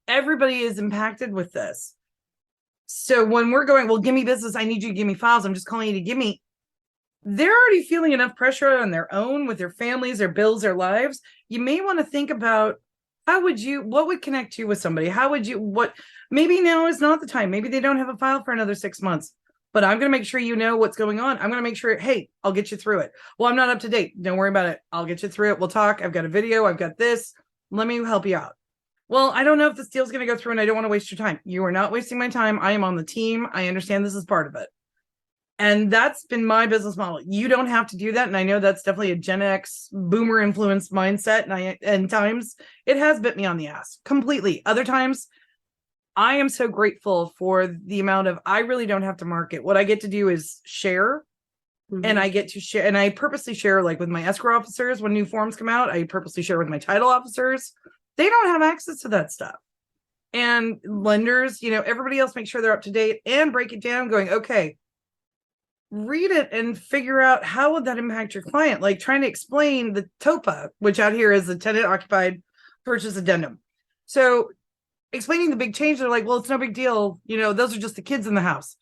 everybody is impacted with this. So when we're going, well, give me business, I need you to give me files, I'm just calling you to give me, they're already feeling enough pressure on their own with their families, their bills, their lives. You may want to think about what would connect you with somebody? Maybe now is not the time. Maybe they don't have a file for another 6 months, but I'm going to make sure you know what's going on. I'm going to make sure, hey, I'll get you through it. Well, I'm not up to date. Don't worry about it. I'll get you through it. We'll talk. I've got a video. I've got this. Let me help you out. Well, I don't know if this deal's going to go through and I don't want to waste your time. You are not wasting my time. I am on the team. I understand this is part of it. And that's been my business model. You don't have to do that. And I know that's definitely a Gen X boomer influenced mindset. And times it has bit me on the ass completely. Other times I am so grateful for the amount of, I really don't have to market. What I get to do is share. And I get to share, and I purposely share like with my escrow officers when new forms come out. I purposely share with my title officers. They don't have access to that stuff. And lenders, everybody else make sure they're up to date and break it down going, okay, read it and figure out how would that impact your client? Like trying to explain the TOPA, which out here is the tenant occupied purchase addendum. So explaining the big change, they're like, well, it's no big deal. Those are just the kids in the house.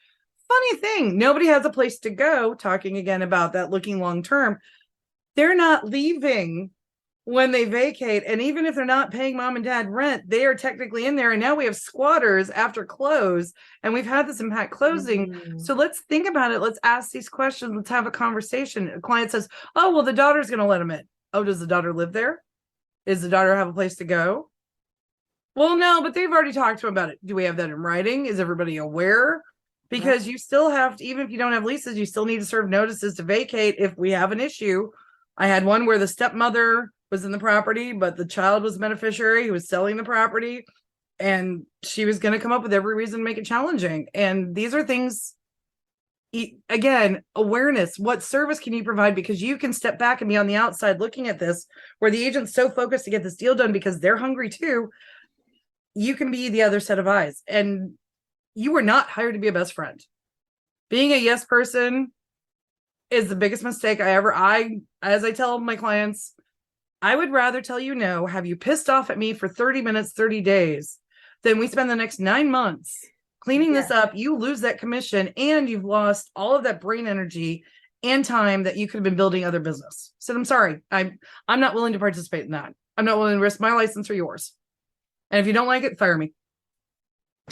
Funny thing, nobody has a place to go. Talking again about that looking long term, they're not leaving when they vacate. And even if they're not paying mom and dad rent, they are technically in there. And now we have squatters after close, and we've had this impact closing. So let's think about it. Let's ask these questions. Let's have a conversation. A client says, oh, well, the daughter's going to let them in. Oh, does the daughter live there? Does the daughter have a place to go? Well, no, but they've already talked to them about it. Do we have that in writing? Is everybody aware? Because you still have to, even if you don't have leases, you still need to serve notices to vacate if we have an issue. I had one where the stepmother was in the property, but the child was the beneficiary who was selling the property, and she was going to come up with every reason to make it challenging. And these are things, again, awareness. What service can you provide? Because you can step back and be on the outside looking at this, where the agent's so focused to get this deal done because they're hungry too. You can be the other set of eyes. And you were not hired to be a best friend. Being a yes person is the biggest mistake as I tell my clients, I would rather tell you no, have you pissed off at me for 30 minutes, 30 days, than we spend the next 9 months cleaning this up. You lose that commission, and you've lost all of that brain energy and time that you could have been building other business. So I'm sorry. I'm not willing to participate in that. I'm not willing to risk my license or yours. And if you don't like it, fire me.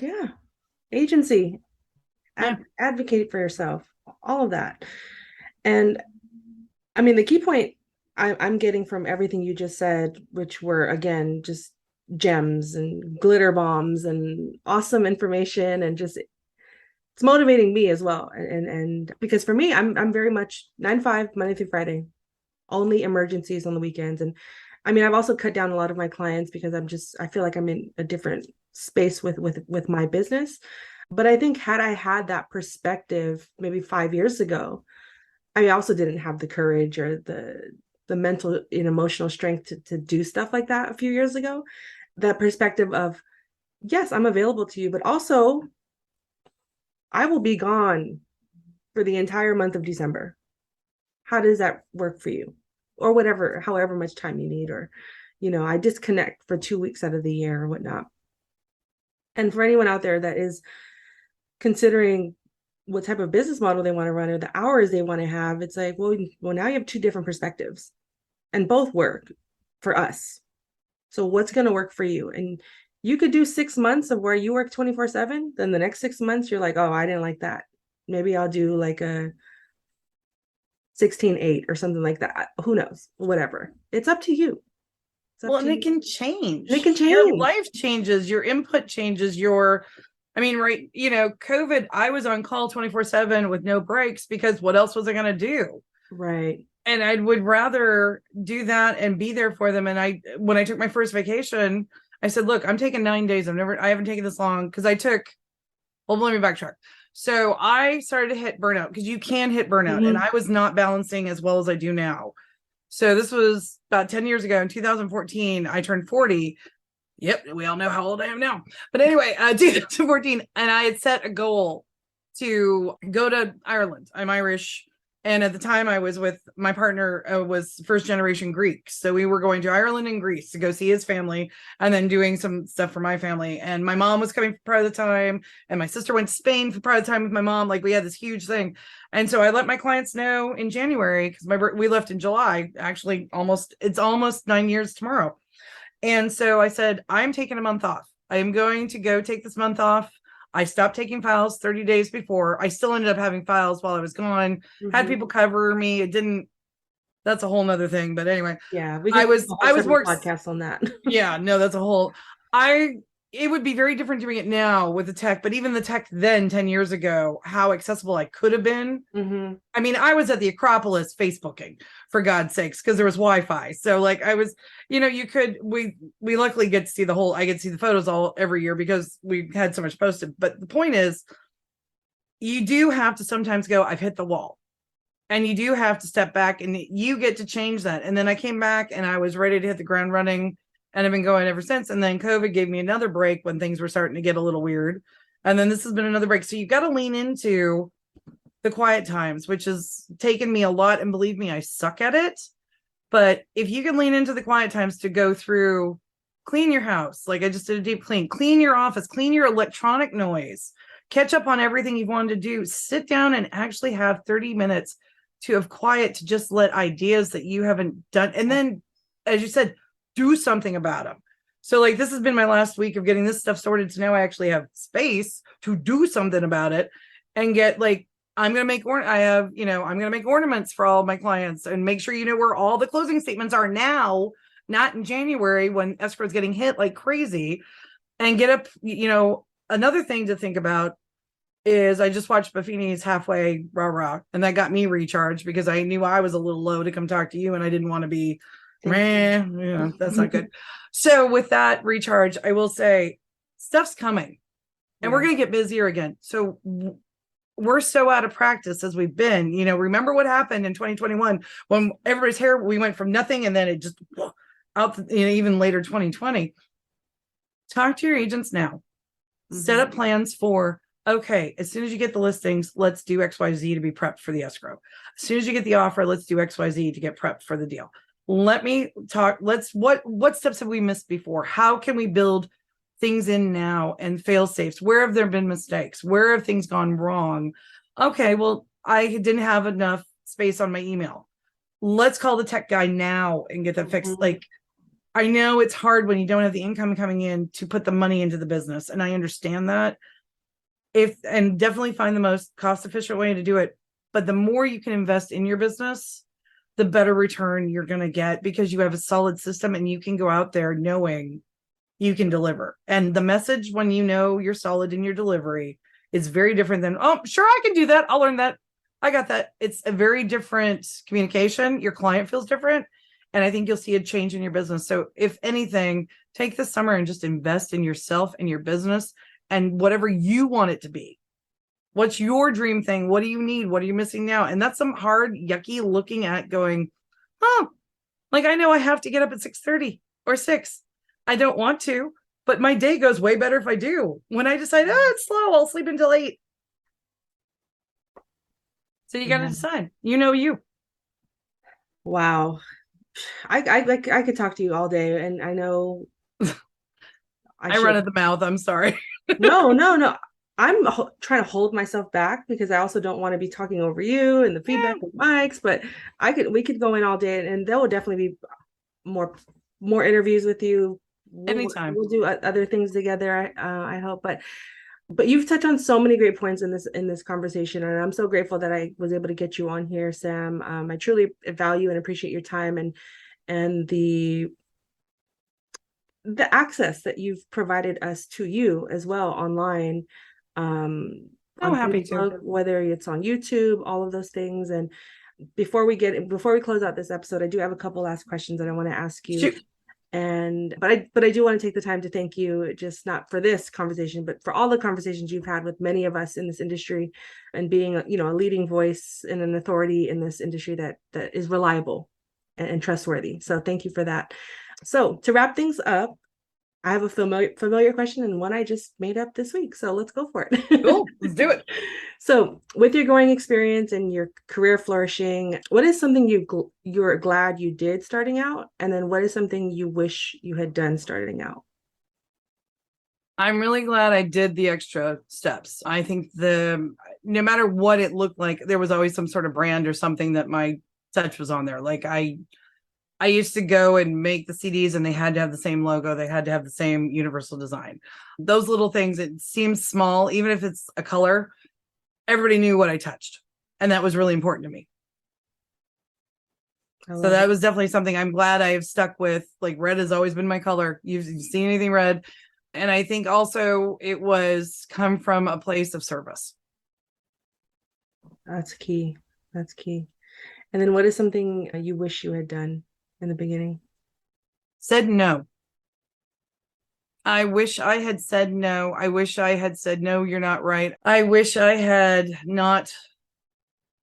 Yeah. Agency, advocate for yourself, all of that. And I mean, the key point I'm getting from everything you just said, which were, again, just gems and glitter bombs and awesome information, and just it's motivating me as well. And because for me, I'm very much 9 to 5, Monday through Friday, only emergencies on the weekends. And I mean, I've also cut down a lot of my clients because I feel like I'm in a different space with my business. But I think had I had that perspective maybe 5 years ago, I also didn't have the courage or the mental and emotional strength to do stuff like that a few years ago. That perspective of, yes, I'm available to you, but also I will be gone for the entire month of December. How does that work for you? Or whatever, however much time you need, or, I disconnect for 2 weeks out of the year or whatnot. And for anyone out there that is considering what type of business model they want to run or the hours they want to have, it's like, well, now you have 2 different perspectives, and both work for us. So what's going to work for you? And you could do 6 months of where you work 24/7. Then the next 6 months, you're like, oh, I didn't like that. Maybe I'll do like a 16/8 or something like that. Who knows? Whatever. It's up to you. And it can change. It can change. Your life changes. Your input changes. COVID, I was on call 24/7 with no breaks because what else was I going to do? Right. And I would rather do that and be there for them. And when I took my first vacation, I said, look, I'm taking 9 days. I haven't taken this long because let me backtrack. So I started to hit burnout, because you can hit burnout. And I was not balancing as well as I do now. So this was about 10 years ago. In 2014, I turned 40. Yep. We all know how old I am now. But anyway, 2014. And I had set a goal to go to Ireland. I'm Irish. And at the time I was with my partner, was first generation Greek. So we were going to Ireland and Greece to go see his family, and then doing some stuff for my family. And my mom was coming for part of the time, and my sister went to Spain for part of the time with my mom. Like, we had this huge thing. And so I let my clients know in January, because we left in July, actually it's almost 9 years tomorrow. And so I said, I'm taking a month off. I am going to go take this month off. I stopped taking files 30 days before. I still ended up having files while I was gone. Had people cover me. It didn't. That's a whole nother thing. But anyway, yeah, I was more podcast on that. Yeah, no, that's a whole. I it would be very different doing it now with the tech, but even the tech then 10 years ago, how accessible I could have been. I mean, I was at the Acropolis Facebooking, for God's sakes, because there was Wi-Fi. So like I was, we luckily get to see I get to see the photos every year because we had so much posted. But the point is, you do have to sometimes go, I've hit the wall. And you do have to step back and you get to change that. And then I came back and I was ready to hit the ground running. And I've been going ever since. And then COVID gave me another break when things were starting to get a little weird. And then this has been another break. So you've got to lean into the quiet times, which has taken me a lot. And believe me, I suck at it. But if you can lean into the quiet times to go through, clean your house. Like I just did a deep clean your office, clean your electronic noise, catch up on everything you've wanted to do, sit down and actually have 30 minutes to have quiet, to just let ideas that you haven't done. And then, as you said, do something about them. So like this has been my last week of getting this stuff sorted. So now I actually have space to do something about it and get like, I'm going to make, I'm going to make ornaments for all of my clients and make sure you know where all the closing statements are now, not in January when escrow is getting hit like crazy. And get up, another thing to think about is I just watched Buffini's Halfway Rah Rah, and that got me recharged because I knew I was a little low to come talk to you and I didn't want to be that's not good. So with that recharge, I will say stuff's coming and we're going to get busier again. So we're so out of practice as we've been, remember what happened in 2021 when everybody's hair, we went from nothing and then it just out, even later 2020. Talk to your agents now. Set up plans for, okay, as soon as you get the listings, let's do XYZ to be prepped for the escrow. As soon as you get the offer, let's do XYZ to get prepped for the deal. Let me talk. What steps have we missed before? How can we build things in now and fail safes? Where have there been mistakes? Where have things gone wrong? Okay, well, I didn't have enough space on my email. Let's call the tech guy now and get that fixed. Like, I know it's hard when you don't have the income coming in to put the money into the business. And I understand that. And definitely find the most cost efficient way to do it. But the more you can invest in your business, the better return you're going to get because you have a solid system and you can go out there knowing you can deliver. And the message when you know you're solid in your delivery is very different than, oh, sure, I can do that. I'll learn that. I got that. It's a very different communication. Your client feels different. And I think you'll see a change in your business. So if anything, take this summer and just invest in yourself and your business and whatever you want it to be. What's your dream thing? What do you need? What are you missing now? And that's some hard, yucky looking at going, like I know I have to get up at 6:30 or 6. I don't want to, but my day goes way better if I do. When I decide, it's slow, I'll sleep until 8. So you got to decide, you. Wow. I could talk to you all day and I know I run at the mouth. I'm sorry. No. I'm trying to hold myself back because I also don't want to be talking over you and the feedback with mics, but we could go in all day and there will definitely be more interviews with you. Anytime. We'll do other things together. I hope, but you've touched on so many great points in this conversation, and I'm so grateful that I was able to get you on here, Sam. I truly value and appreciate your time and the access that you've provided us to you as well online. I'm happy to, whether it's on YouTube, all of those things. And before we close out this episode, I do have a couple last questions that I want to ask you. Shoot. But I do want to take the time to thank you, just not for this conversation, but for all the conversations you've had with many of us in this industry and being a leading voice and an authority in this industry that is reliable and trustworthy. So thank you for that. So to wrap things up, I have a familiar question and one I just made up this week. So let's go for it. Cool. Let's do it. So with your growing experience and your career flourishing, what is something you're glad you did starting out? And then what is something you wish you had done starting out? I'm really glad I did the extra steps. I think no matter what it looked like, there was always some sort of brand or something that my touch was on there. Like I used to go and make the CDs and they had to have the same logo. They had to have the same universal design. Those little things, it seems small, even if it's a color, everybody knew what I touched. And that was really important to me. So that was definitely something I'm glad I have stuck with. Like red has always been my color. You've seen anything red. And I think also it was come from a place of service. That's key. That's key. And then what is something you wish you had done in the beginning? Said no. I wish I had said no. I wish I had said, no, you're not right. I wish I had not.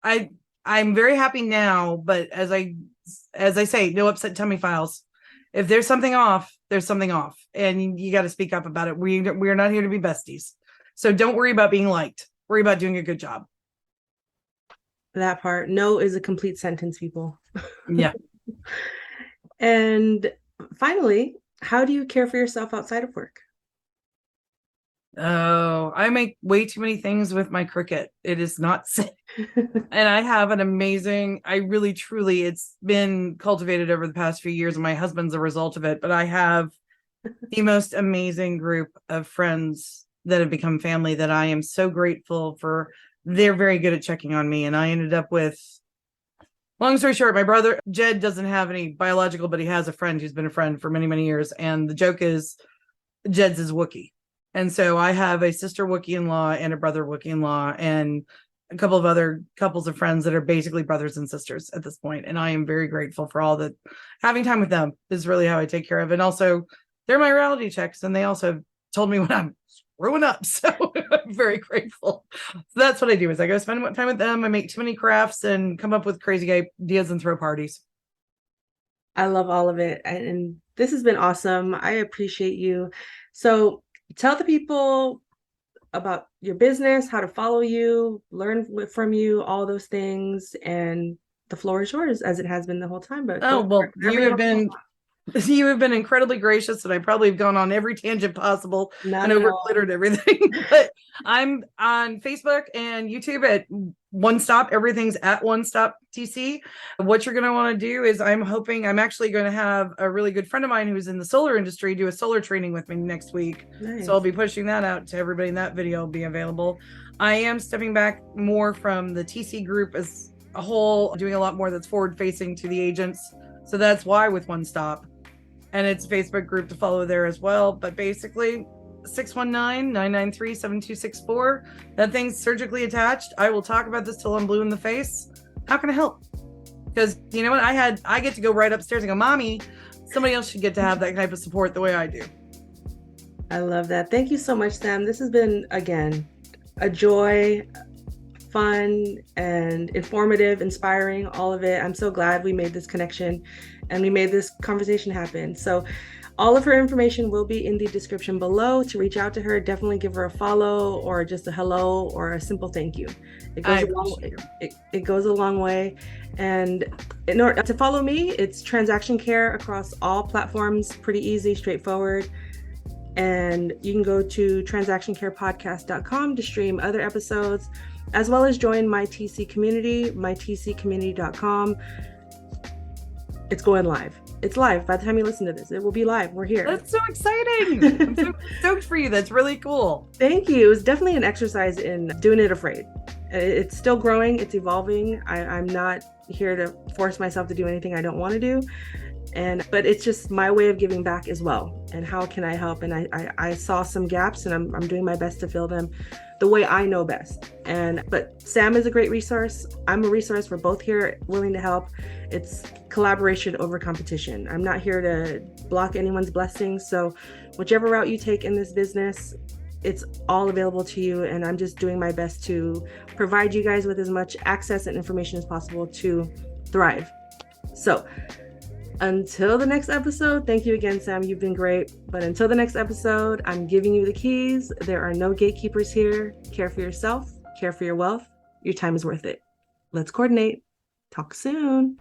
I'm very happy now, but as I say, no upset tummy files. If there's something off, there's something off, and you got to speak up about it. We're not here to be besties. So don't worry about being liked. Worry about doing a good job. That part. No is a complete sentence, people. Yeah. And finally, how do you care for yourself outside of work? Oh, I make way too many things with my Cricut. It is not safe. And I have an amazing, I really, truly, it's been cultivated over the past few years, and my husband's a result of it. But I have the most amazing group of friends that have become family that I am so grateful for. They're very good at checking on me. And I ended up with, long story short, my brother, Jed, doesn't have any biological, but he has a friend who's been a friend for many, many years. And the joke is, Jed's is Wookiee. And so I have a sister Wookiee-in-law and a brother Wookiee-in-law and a couple of other couples of friends that are basically brothers and sisters at this point. And I am very grateful for all that. Having time with them is really how I take care of it. And also, they're my reality checks, and they also told me when I'm screwing up. So I'm very grateful. So that's what I do, is I go spend time with them. I make too many crafts and come up with crazy ideas and throw parties. I love all of it. And this has been awesome. I appreciate you. So tell the people about your business, how to follow you, learn from you, all those things. And the floor is yours, as it has been the whole time. But you have been incredibly gracious, and I probably have gone on every tangent possible and over-glittered everything. But I'm on Facebook and YouTube at One Stop. Everything's at One Stop TC. What you're going to want to do is, I'm actually going to have a really good friend of mine who's in the solar industry do a solar training with me next week. Nice. So I'll be pushing that out to everybody, and that video will be available. I am stepping back more from the TC group as a whole, doing a lot more that's forward-facing to the agents. So that's why with One Stop. And it's a Facebook group to follow there as well. But basically, 619-993-7264. That thing's surgically attached. I will talk about this till I'm blue in the face. How can I help? Because you know what? I get to go right upstairs and go, Mommy, somebody else should get to have that type of support the way I do. I love that. Thank you so much, Sam. This has been, again, a joy, fun, and informative, inspiring, all of it. I'm so glad we made this connection and we made this conversation happen. So all of her information will be in the description below. To reach out to her, definitely give her a follow, or just a hello, or a simple thank you. It goes a long way. And in order to follow me, it's Transaction Care across all platforms. Pretty easy, straightforward. And you can go to transactioncarepodcast.com to stream other episodes, as well as join my TC community, mytccommunity.com. It's going live. It's live. By the time you listen to this, it will be live. We're here. That's so exciting. I'm so stoked for you. That's really cool. Thank you. It was definitely an exercise in doing it afraid. It's still growing. It's evolving. I'm not here to force myself to do anything I don't want to do. But it's just my way of giving back as well. And how can I help? And I saw some gaps, and I'm doing my best to fill them the way I know best. But Sam is a great resource. I'm a resource. We're both here willing to help. It's collaboration over competition. I'm not here to block anyone's blessings. So whichever route you take in this business, it's all available to you. And I'm just doing my best to provide you guys with as much access and information as possible to thrive. So until the next episode, thank you again, Sam. You've been great. But until the next episode, I'm giving you the keys. There are no gatekeepers here. Care for yourself, care for your wealth. Your time is worth it. Let's coordinate. Talk soon.